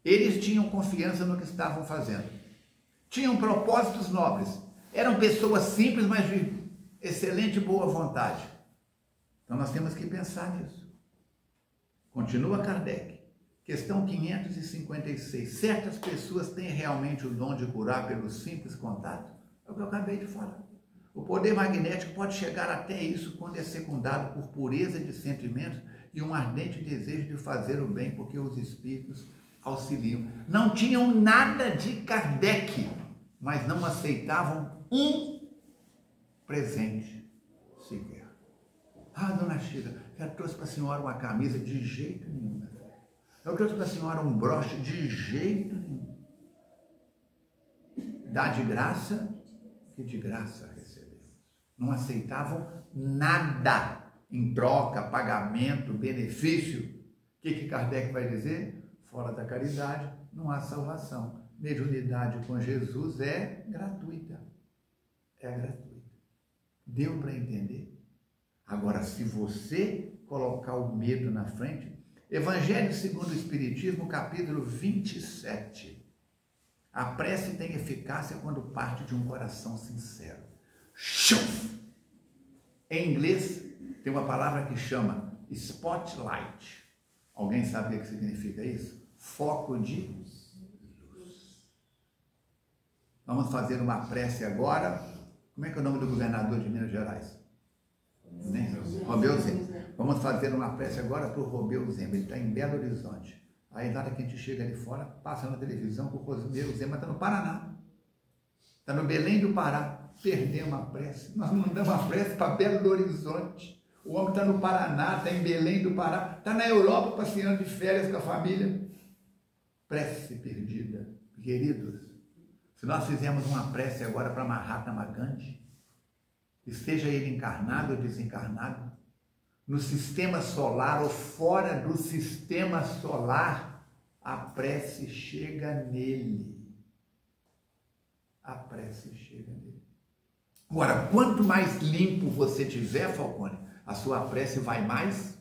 Speaker 1: Eles tinham confiança no que estavam fazendo. Tinham propósitos nobres. Eram pessoas simples, mas de excelente boa vontade. Então nós temos que pensar nisso. Continua Kardec. Questão 556. Certas pessoas têm realmente o dom de curar pelo simples contato? É o que eu acabei de falar. O poder magnético pode chegar até isso quando é secundado por pureza de sentimentos e um ardente desejo de fazer o bem, porque os espíritos auxiliam. Não tinham nada de Kardec, mas não aceitavam um presente sequer. Dona Chica, eu trouxe para a senhora uma camisa, de jeito nenhum. Eu trouxe para a senhora um broche, de jeito nenhum. Dá de graça, que de graça recebemos. Não aceitavam nada em troca, pagamento, benefício. O que Kardec vai dizer? Fora da caridade não há salvação. Mediunidade com Jesus é gratuita. É gratuita. Deu para entender? Agora, se você colocar o medo na frente, Evangelho segundo o Espiritismo, capítulo 27. A prece tem eficácia quando parte de um coração sincero. Em inglês, tem uma palavra que chama spotlight. Alguém sabe o que significa isso? Foco de Vamos fazer uma prece agora. Como é que é o nome do governador de Minas Gerais? Romeu Zema. Vamos fazer uma prece agora para o Romeu Zema. Ele está em Belo Horizonte. Aí, na hora que a gente chega ali fora, passa na televisão que o Romeu Zema está no Paraná. Está no Belém do Pará. Perdemos a prece. Nós mandamos a prece para Belo Horizonte. O homem está no Paraná, está em Belém do Pará, está na Europa passeando de férias com a família. Prece perdida. Queridos, se nós fizermos uma prece agora para Mahatma Gandhi, esteja ele encarnado ou desencarnado, no sistema solar ou fora do sistema solar, a prece chega nele. A prece chega nele. Agora, quanto mais limpo você tiver, Falcone, a sua prece vai mais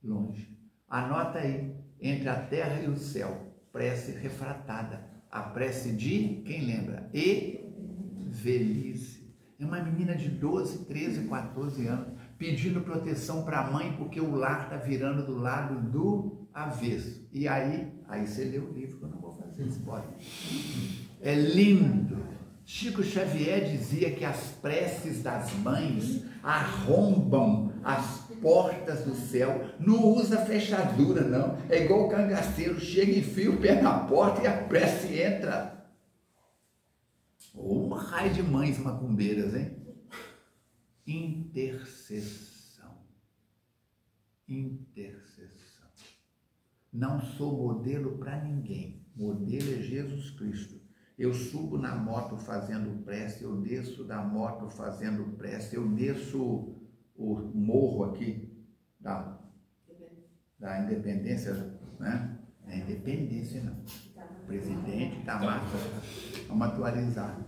Speaker 1: longe. Anota aí, entre a terra e o céu, prece refratada. A prece de, quem lembra? Velhice. É uma menina de 12, 13, 14 anos, pedindo proteção para a mãe, porque o lar está virando do lado do avesso. E aí você lê o livro, que eu não vou fazer spoiler. É lindo. Chico Xavier dizia que as preces das mães arrombam as portas do céu. Não usa fechadura, não. É igual o cangaceiro, chega e enfia o pé na porta e a prece entra. Ou uma raia de mães macumbeiras, hein? Intercessão. Intercessão. Não sou modelo para ninguém. Modelo é Jesus Cristo. Eu subo na moto fazendo prece, eu desço da moto fazendo prece, eu desço o morro aqui da Independência, né? Não é Independência, não. Presidente da massa, vamos atualizar.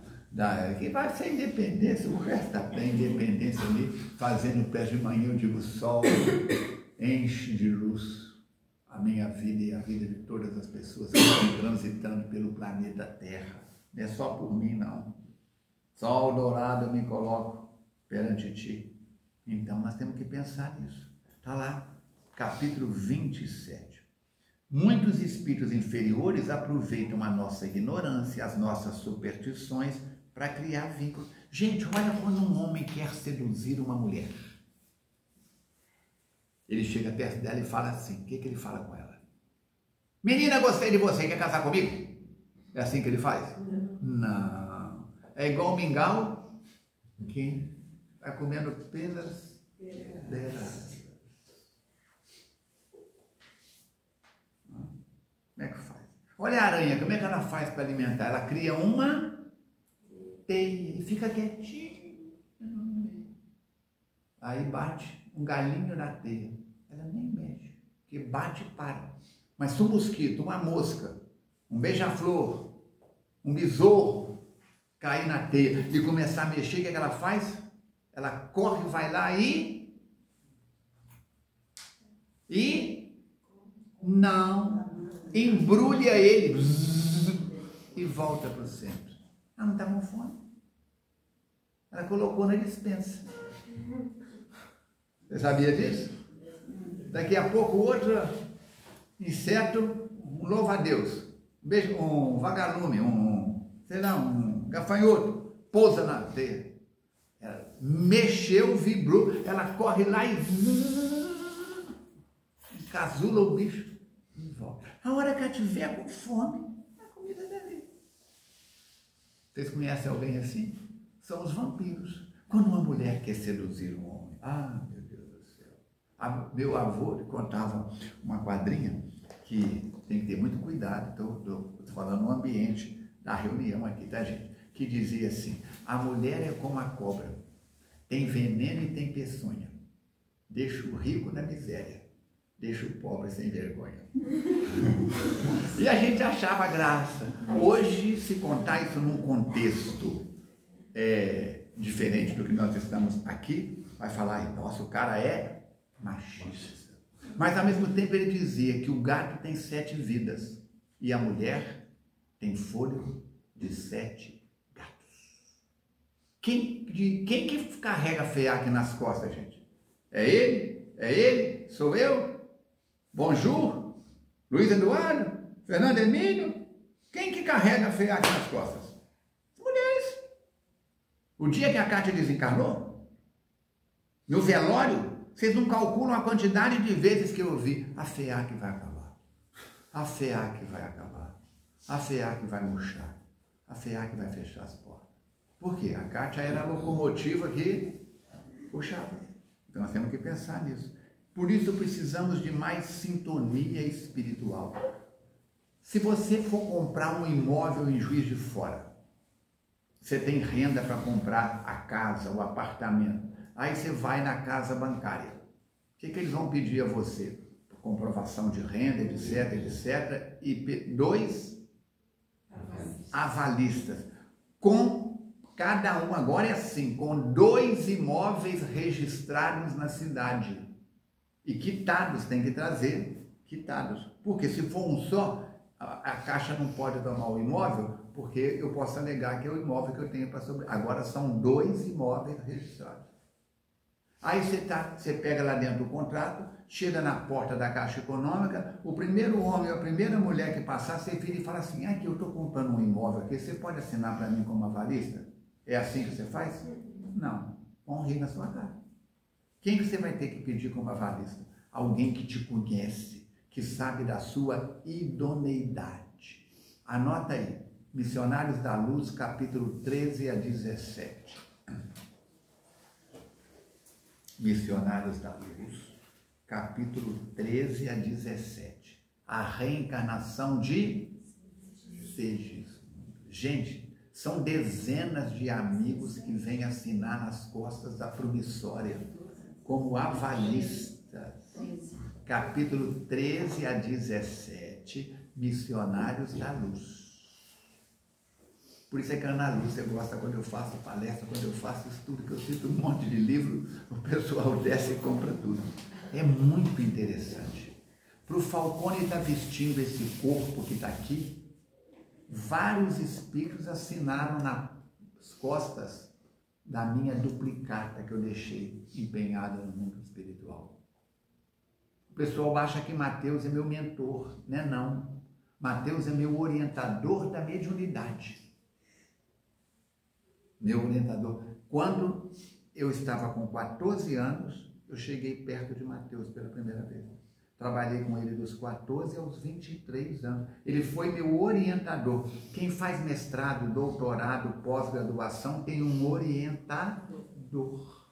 Speaker 1: Que vai ser Independência, o resto da Independência ali, fazendo prece de manhã, eu digo, sol, enche de luz a minha vida e a vida de todas as pessoas que estão transitando pelo planeta Terra. Não é só por mim, não. Sol dourado eu me coloco perante ti. Então, nós temos que pensar nisso. Está lá, capítulo 27. Muitos espíritos inferiores aproveitam a nossa ignorância, as nossas superstições, para criar vínculos. Gente, olha quando um homem quer seduzir uma mulher. Ele chega perto dela e fala assim, o que ele fala com ela? Menina, gostei de você, quer casar comigo? É assim que ele faz? Não. É igual o mingau que vai comendo pelas beiradas. Como é que faz? Olha a aranha, como é que ela faz para alimentar? Ela cria uma teia e fica quietinha. Aí bate um galinho na teia. Ela nem mexe, porque bate e para. Mas se um mosquito, uma mosca, um beija-flor, um besouro cair na teia e começar a mexer, o que ela faz? Ela corre, vai lá e não, embrulha ele e volta para o centro. Ela não está com fome. Ela colocou na despensa. Você sabia disso? Daqui a pouco outro inseto, um louva-a-Deus, um vagalume, um gafanhoto, pousa na teia. Ela mexeu, vibrou, ela corre lá e encasula o bicho e volta. A hora que ela estiver com fome, a comida é dali. Vocês conhecem alguém assim? São os vampiros. Quando uma mulher quer seduzir um homem, meu Deus do céu. Meu avô contava uma quadrinha que tem que ter muito cuidado, estou falando no ambiente da reunião aqui, tá, gente? Que dizia assim, a mulher é como a cobra, tem veneno e tem peçonha, deixa o rico na miséria, deixa o pobre sem vergonha. E a gente achava graça. Hoje, se contar isso num contexto diferente do que nós estamos aqui, vai falar, nossa, o cara é machista. Mas ao mesmo tempo ele dizia que o gato tem 7 vidas e a mulher tem fôlego de 7 gatos. Quem que carrega FEAC nas costas, gente? É ele? É ele? Sou eu? Bonjour? Luiz Eduardo? Fernando Emílio? Quem que carrega FEAC nas costas? O dia que a Kátia desencarnou, no velório, vocês não calculam a quantidade de vezes que eu ouvi: a FEAC vai acabar, a FEAC vai acabar, a FEAC vai murchar, a FEAC vai fechar as portas. Por quê? A Kátia era a locomotiva que puxava. Então nós temos que pensar nisso. Por isso precisamos de mais sintonia espiritual. Se você for comprar um imóvel em Juiz de Fora, você tem renda para comprar a casa, o apartamento, aí você vai na casa bancária. O que eles vão pedir a você? Comprovação de renda, etc, etc. E 2 avalistas. Com cada um, agora é assim, com 2 imóveis registrados na cidade. E quitados, tem que trazer quitados. Porque se for um só, a Caixa não pode tomar o imóvel, porque eu posso alegar que é o imóvel que eu tenho para sobreviver. Agora são 2 imóveis registrados. Aí você pega lá dentro do contrato, chega na porta da Caixa Econômica, o primeiro homem ou a primeira mulher que passar, você vira e fala assim: aqui, eu estou comprando um imóvel aqui, você pode assinar para mim como avalista? É assim que você faz? Não. Vão rir na sua cara. Quem que você vai ter que pedir como avalista? Alguém que te conhece, que sabe da sua idoneidade. Anota aí, Missionários da Luz, capítulo 13 a 17. Missionários da Luz, capítulo 13 a 17. A reencarnação de Segismundo. Gente, são dezenas de amigos que vêm assinar nas costas da promissória como avalistas. Capítulo 13 a 17, Missionários da Luz. Por isso é que a Ana Lúcia gosta quando eu faço palestra, quando eu faço estudo, que eu cito um monte de livro, o pessoal desce e compra tudo. É muito interessante. Para o Falcone estar vestindo esse corpo que está aqui, vários espíritos assinaram nas costas da minha duplicata que eu deixei empenhada no mundo espiritual. O pessoal acha que Mateus é meu mentor, né? Não. Mateus é meu orientador da mediunidade. Meu orientador. Quando eu estava com 14 anos, eu cheguei perto de Mateus pela primeira vez. Trabalhei com ele dos 14 aos 23 anos. Ele foi meu orientador. Quem faz mestrado, doutorado, pós-graduação tem um orientador.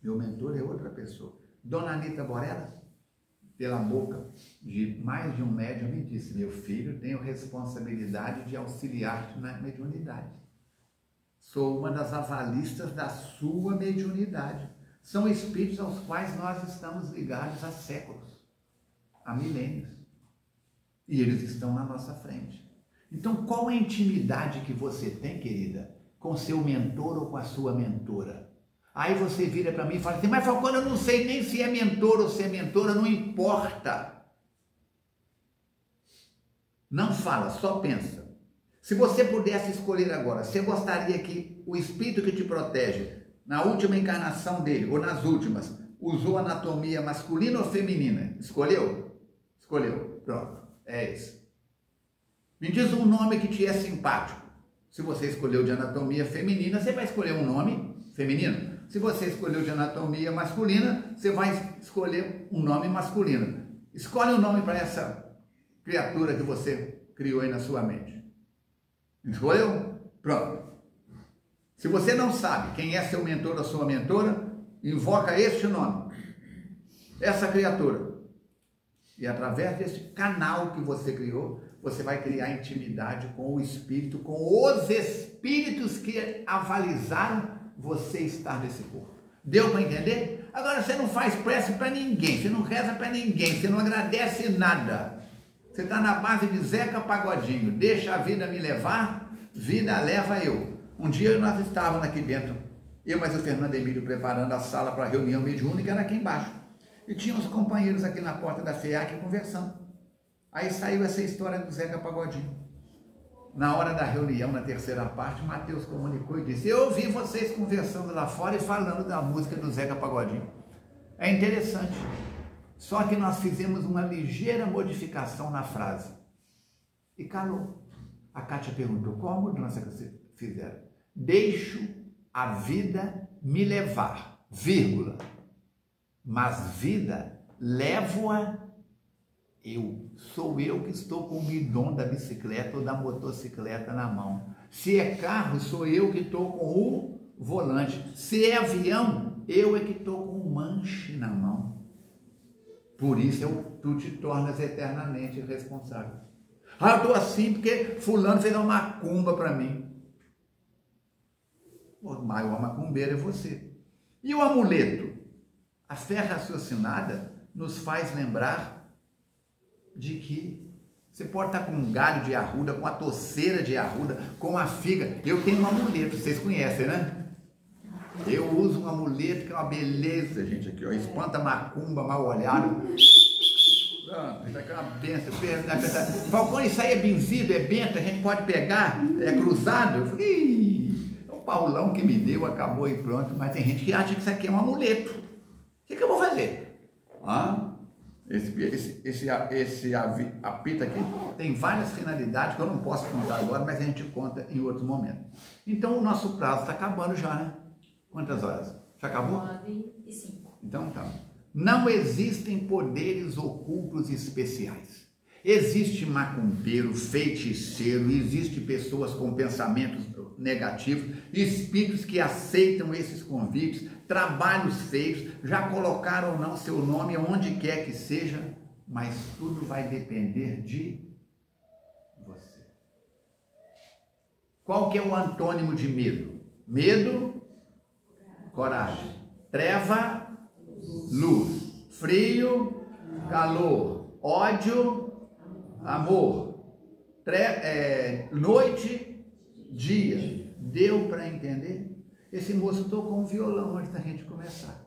Speaker 1: Meu mentor é outra pessoa. Dona Anita Borella, pela boca de mais de um médium, me disse: meu filho, tenho responsabilidade de auxiliar-te na mediunidade. Sou uma das avalistas da sua mediunidade. São espíritos aos quais nós estamos ligados há séculos, há milênios. E eles estão na nossa frente. Então, qual é a intimidade que você tem, querida, com seu mentor ou com a sua mentora? Aí você vira para mim e fala assim: mas Falcone, eu não sei nem se é mentor ou se é mentora, não importa. Não fala, só pensa. Se você pudesse escolher agora, você gostaria que o espírito que te protege, na última encarnação dele, ou nas últimas, usou anatomia masculina ou feminina? Escolheu? Escolheu. Pronto. É isso. Me diz um nome que te é simpático. Se você escolheu de anatomia feminina, você vai escolher um nome feminino. Se você escolheu de anatomia masculina, você vai escolher um nome masculino. Escolhe um nome para essa criatura que você criou aí na sua mente. Escolheu? Pronto. Se você não sabe quem é seu mentor ou sua mentora, invoca este nome, essa criatura. E através desse canal que você criou, você vai criar intimidade com o espírito, com os espíritos que avalizaram você estar nesse corpo. Deu para entender? Agora você não faz prece para ninguém, você não reza para ninguém, você não agradece nada. Você está na base de Zeca Pagodinho. Deixa a vida me levar, vida leva eu. Um dia nós estávamos aqui dentro, eu mais o Fernando Emílio, preparando a sala para a reunião mediúnica, era aqui embaixo. E tinha uns companheiros aqui na porta da FEAC conversando. Aí saiu essa história do Zeca Pagodinho. Na hora da reunião, na terceira parte, Mateus comunicou e disse: eu ouvi vocês conversando lá fora e falando da música do Zeca Pagodinho. É interessante. Só que nós fizemos uma ligeira modificação na frase. E calou. A Kátia perguntou: qual a mudança que você fizeram. Deixo a vida me levar, vírgula, mas vida levo-a eu. Sou eu que estou com o guidão da bicicleta ou da motocicleta na mão. Se é carro, sou eu que estou com o volante. Se é avião, eu é que estou com o manche na mão. Por isso tu te tornas eternamente responsável. Ah, eu estou assim porque fulano fez uma macumba para mim. O maior macumbeiro é você. E o amuleto? A fé raciocinada nos faz lembrar de que você pode estar com um galho de arruda, com a toceira de arruda, com a figa. Eu tenho um amuleto, vocês conhecem, né? Eu uso um amuleto que é uma beleza, gente, aqui, ó. Espanta macumba, mal olhado. Isso aqui é uma benção. Falcone, isso aí é benzido, é bento, a gente pode pegar, é cruzado. Eu falei, é o Paulão que me deu, acabou e pronto. Mas tem gente que acha que isso aqui é um amuleto. O que eu vou fazer? Esse apito aqui tem várias finalidades que eu não posso contar agora, mas a gente conta em outro momento. Então o nosso prazo está acabando já, né? Quantas horas? Já acabou?
Speaker 2: 9h05.
Speaker 1: Então tá. Não existem poderes ocultos especiais. Existe macumbeiro, feiticeiro, existe pessoas com pensamentos negativos, espíritos que aceitam esses convites, trabalhos feitos, já colocaram ou não seu nome onde quer que seja, mas tudo vai depender de você. Qual que é o antônimo de medo? Medo, coragem. Treva, luz. Frio, calor. Ódio, amor. Noite, dia. Deu para entender? Esse moço tocou um violão antes da gente começar.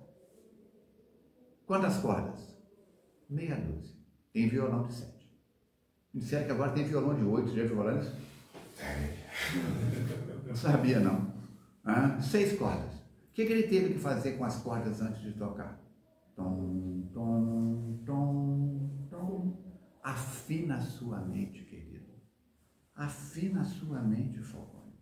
Speaker 1: Quantas cordas? Meia dúzia. Tem violão de 7. Me disseram que agora tem violão de 8. Já viu falar isso? Não sabia, não. 6 cordas. O que ele teve que fazer com as cordas antes de tocar? Tom, tom, tom, tom. Afina a sua mente, querido. Afina a sua mente, Falcone.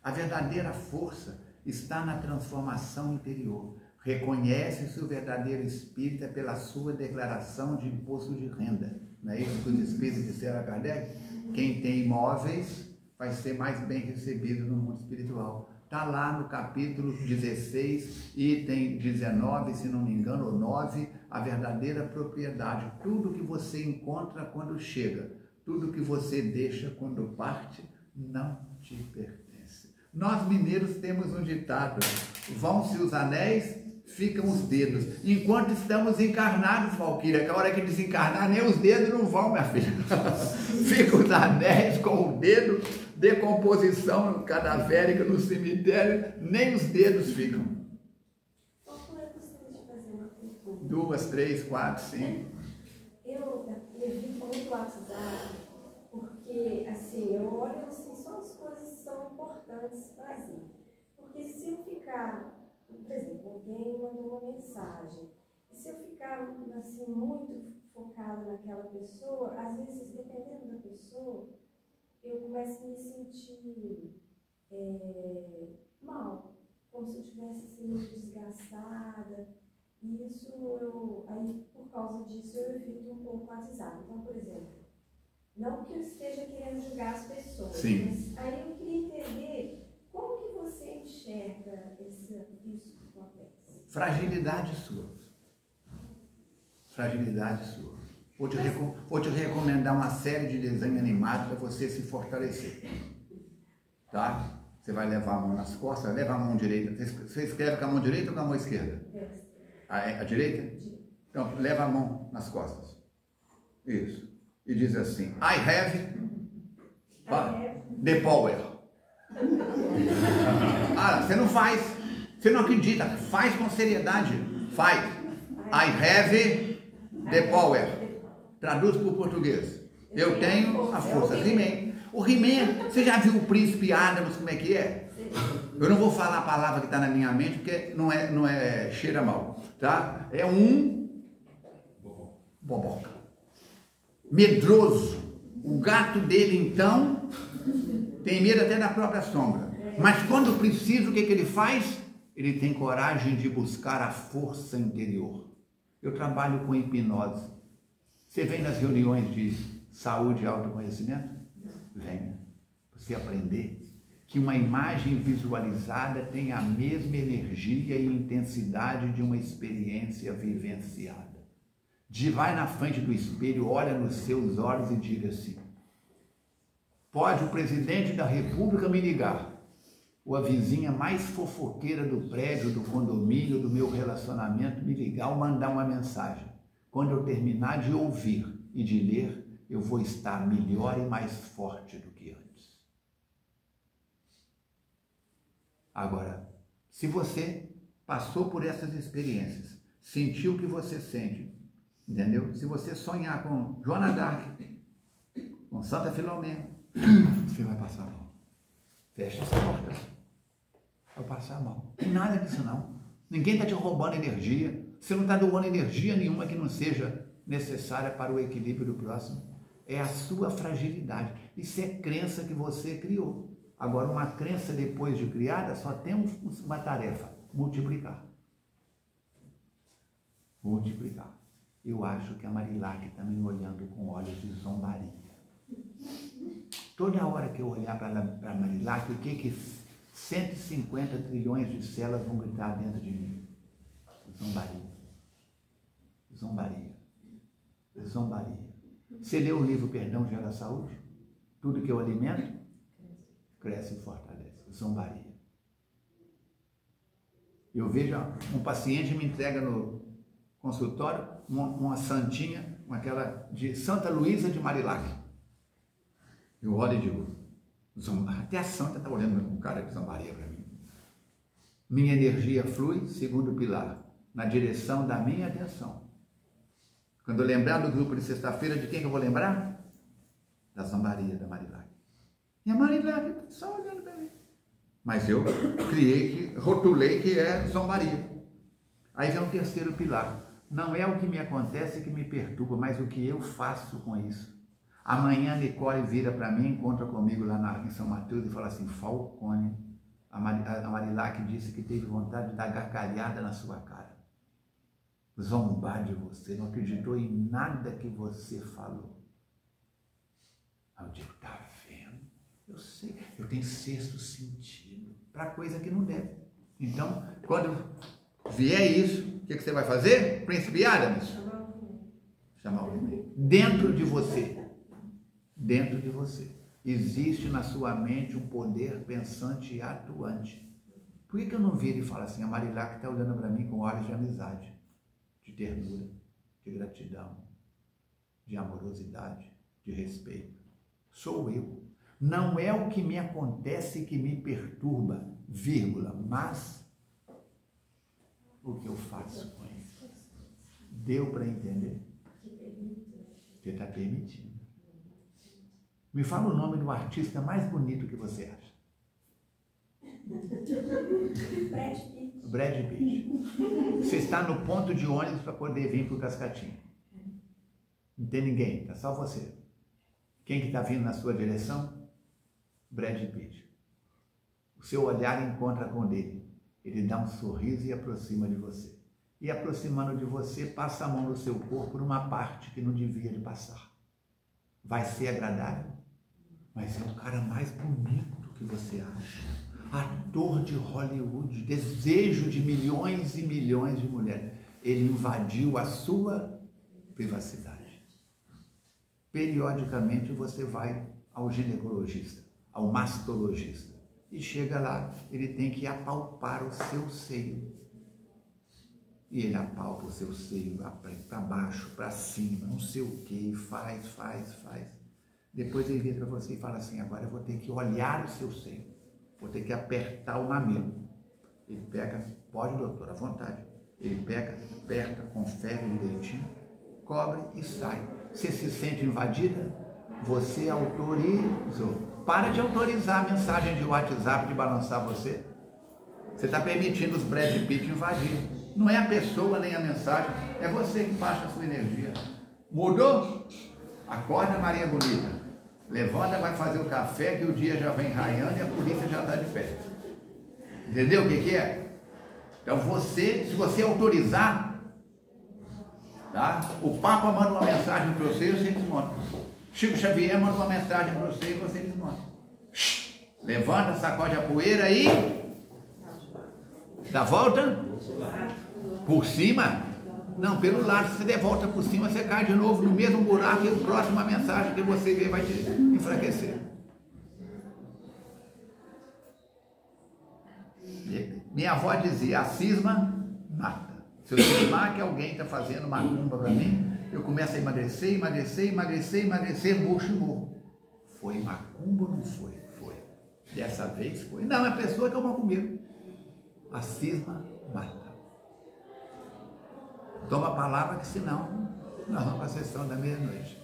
Speaker 1: A verdadeira força está na transformação interior. Reconhece seu verdadeiro espírito é pela sua declaração de imposto de renda. Não é isso que os espíritos disseram a Kardec? Quem tem imóveis vai ser mais bem recebido no mundo espiritual. Está lá no capítulo 16, item 19, se não me engano, ou 9, a verdadeira propriedade. Tudo que você encontra quando chega, tudo que você deixa quando parte, não te pertence. Nós mineiros temos um ditado: vão-se os anéis, ficam os dedos. Enquanto estamos encarnados, Valquíria, que a hora que desencarnar, nem os dedos não vão, minha filha. Ficam os anéis com o dedo, decomposição cadavérica no cemitério, nem os dedos ficam.
Speaker 2: Eu gostaria de fazer uma pergunta.
Speaker 1: 2, 3, 4, 5.
Speaker 2: Eu evito muito o WhatsApp, porque, assim, eu olho, assim, só as coisas que são importantes fazer. Porque se eu ficar, por exemplo, alguém mandou uma mensagem, e se eu ficar, assim, muito focada naquela pessoa, às vezes, dependendo da pessoa, eu começo a me sentir mal, como se eu estivesse sendo desgastada. E isso, aí, por causa disso, eu evito um pouco o WhatsApp. Então, por exemplo, não que eu esteja querendo julgar as pessoas,
Speaker 1: Sim.
Speaker 2: mas aí eu queria entender como que você enxerga isso que acontece.
Speaker 1: Fragilidade sua. Fragilidade sua. Vou te recomendar uma série de desenhos animados para você se fortalecer. Tá? Você vai levar a mão nas costas, leva a mão direita. Você escreve com a mão direita ou com a mão esquerda? A direita? Então, leva a mão nas costas. Isso. E diz assim: I have the power. Você não faz. Você não acredita. Faz com seriedade. Faz. I have the power. Traduz para o português. Eu tenho a força. He-Man. O He-Man, você já viu o Príncipe Adams, como é que é? Eu não vou falar a palavra que está na minha mente, porque não é cheira mal, tá? É um boboca. Medroso. O gato dele, então, tem medo até da própria sombra. Mas quando precisa, o que ele faz? Ele tem coragem de buscar a força interior. Eu trabalho com hipnose. Você vem nas reuniões de saúde e autoconhecimento? Venha. Você aprender que uma imagem visualizada tem a mesma energia e intensidade de uma experiência vivenciada. Vai na frente do espelho, olha nos seus olhos e diga assim: pode o presidente da República me ligar, ou a vizinha mais fofoqueira do prédio, do condomínio, do meu relacionamento me ligar ou mandar uma mensagem. Quando eu terminar de ouvir e de ler, eu vou estar melhor e mais forte do que antes. Agora, se você passou por essas experiências, sentiu o que você sente, entendeu? Se você sonhar com Joana d'Arc, com Santa Filomena, você vai passar mal. Fecha essa porta. Vai passar mal. Não tem nada disso não. Ninguém está te roubando energia. Você não está doando energia nenhuma que não seja necessária para o equilíbrio do próximo. É a sua fragilidade. Isso é crença que você criou. Agora, uma crença depois de criada só tem uma tarefa: multiplicar. Multiplicar. Eu acho que a Marilac está me olhando com olhos de zombaria. Toda hora que eu olhar para a Marilac, o que 150 trilhões de células vão gritar dentro de mim? Zombaria. Zombaria. Zombaria. Você leu o livro Perdão Gera Saúde? Tudo que eu alimento cresce e fortalece. Zombaria. Eu vejo um paciente me entrega no consultório uma santinha, aquela de Santa Luísa de Marilac. Eu olho e digo: até a santa está olhando com cara de zombaria para mim. Minha energia flui, segundo pilar, na direção da minha atenção. Quando eu lembrar do grupo de sexta-feira, de quem que eu vou lembrar? Da zombaria da Marilac. E a Marilac está só olhando para mim. Mas eu rotulei que é zombaria. Aí vem o terceiro pilar. Não é o que me acontece que me perturba, mas o que eu faço com isso. Amanhã a Nicole vira para mim, encontra comigo lá em São Mateus e fala assim: Falcone, a Marilac disse que teve vontade de dar gargalhada na sua cara. Zombar de você, não acreditou em nada que você falou. Aí eu digo: tá vendo? Eu sei, eu tenho sexto sentido para coisa que não deve. Então, quando vier isso, o que você vai fazer? Príncipe Adams? Chamar o Renê. Dentro de você. Dentro de você. Existe na sua mente um poder pensante e atuante. Por que eu não viro e falo assim: a Marilac está olhando para mim com olhos de amizade, de ternura, de gratidão, de amorosidade, de respeito? Sou eu. Não é o que me acontece que me perturba, vírgula, mas o que eu faço com isso. Deu para entender? Você está permitindo. Me fala o nome do artista mais bonito que você acha. Brad Pitt. Você está no ponto de ônibus para poder vir para o Cascatinho. Não tem ninguém, está só você. Quem que está vindo na sua direção? Brad Pitt. O seu olhar encontra com o dele. Ele dá um sorriso e aproxima de você. E aproximando de você, passa a mão no seu corpo por uma parte que não devia de passar. Vai ser agradável, mas é o cara mais bonito que você acha. Ator de Hollywood, desejo de milhões e milhões de mulheres. Ele invadiu a sua privacidade. Periodicamente você vai ao ginecologista, ao mastologista. E chega lá, ele tem que apalpar o seu seio. E ele apalpa o seu seio para baixo, para cima, não sei o que, faz. Depois ele vira para você e fala assim: agora eu vou ter que olhar o seu seio, vou ter que apertar o mamilo. Ele pega, pode, doutor, à vontade. Ele pega, aperta, confere direitinho, cobre e sai. Você se sente invadida? Você autorizou. Para de autorizar a mensagem de WhatsApp de balançar você. Você está permitindo os Brad Pitt invadir. Não é a pessoa nem a mensagem, é você que baixa a sua energia. Mudou? Acorda, Maria Bonita. Levanta, vai fazer o café, que o dia já vem raiando e a polícia já está de pé. Entendeu o que é? Então se você autorizar, tá? O Papa manda uma mensagem para você e você desmonta. Chico Xavier manda uma mensagem para você e você desmonta. Levanta, sacode a poeira e dá volta por cima. Não, pelo lado. Se você der volta por cima, você cai de novo no mesmo buraco e a próxima mensagem que você vê vai te enfraquecer. Minha avó dizia, a cisma mata. Se eu cismar que alguém está fazendo macumba para mim, eu começo a emagrecer, murcho e morro. Foi macumba ou não foi? Foi. Dessa vez foi. Não, é a pessoa que eu vou comigo. A cisma mata. Toma a palavra que senão nós vamos para a sessão da meia-noite.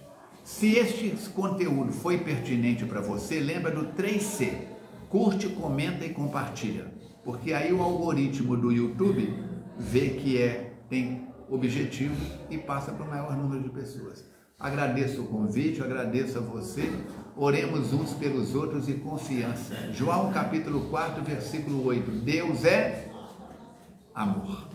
Speaker 1: Se este conteúdo foi pertinente para você, lembra do 3C. Curte, comenta e compartilha. Porque aí o algoritmo do YouTube vê que tem objetivo e passa para o maior número de pessoas. Agradeço o convite, agradeço a você. Oremos uns pelos outros e confiança. João capítulo 4, versículo 8. Deus é amor.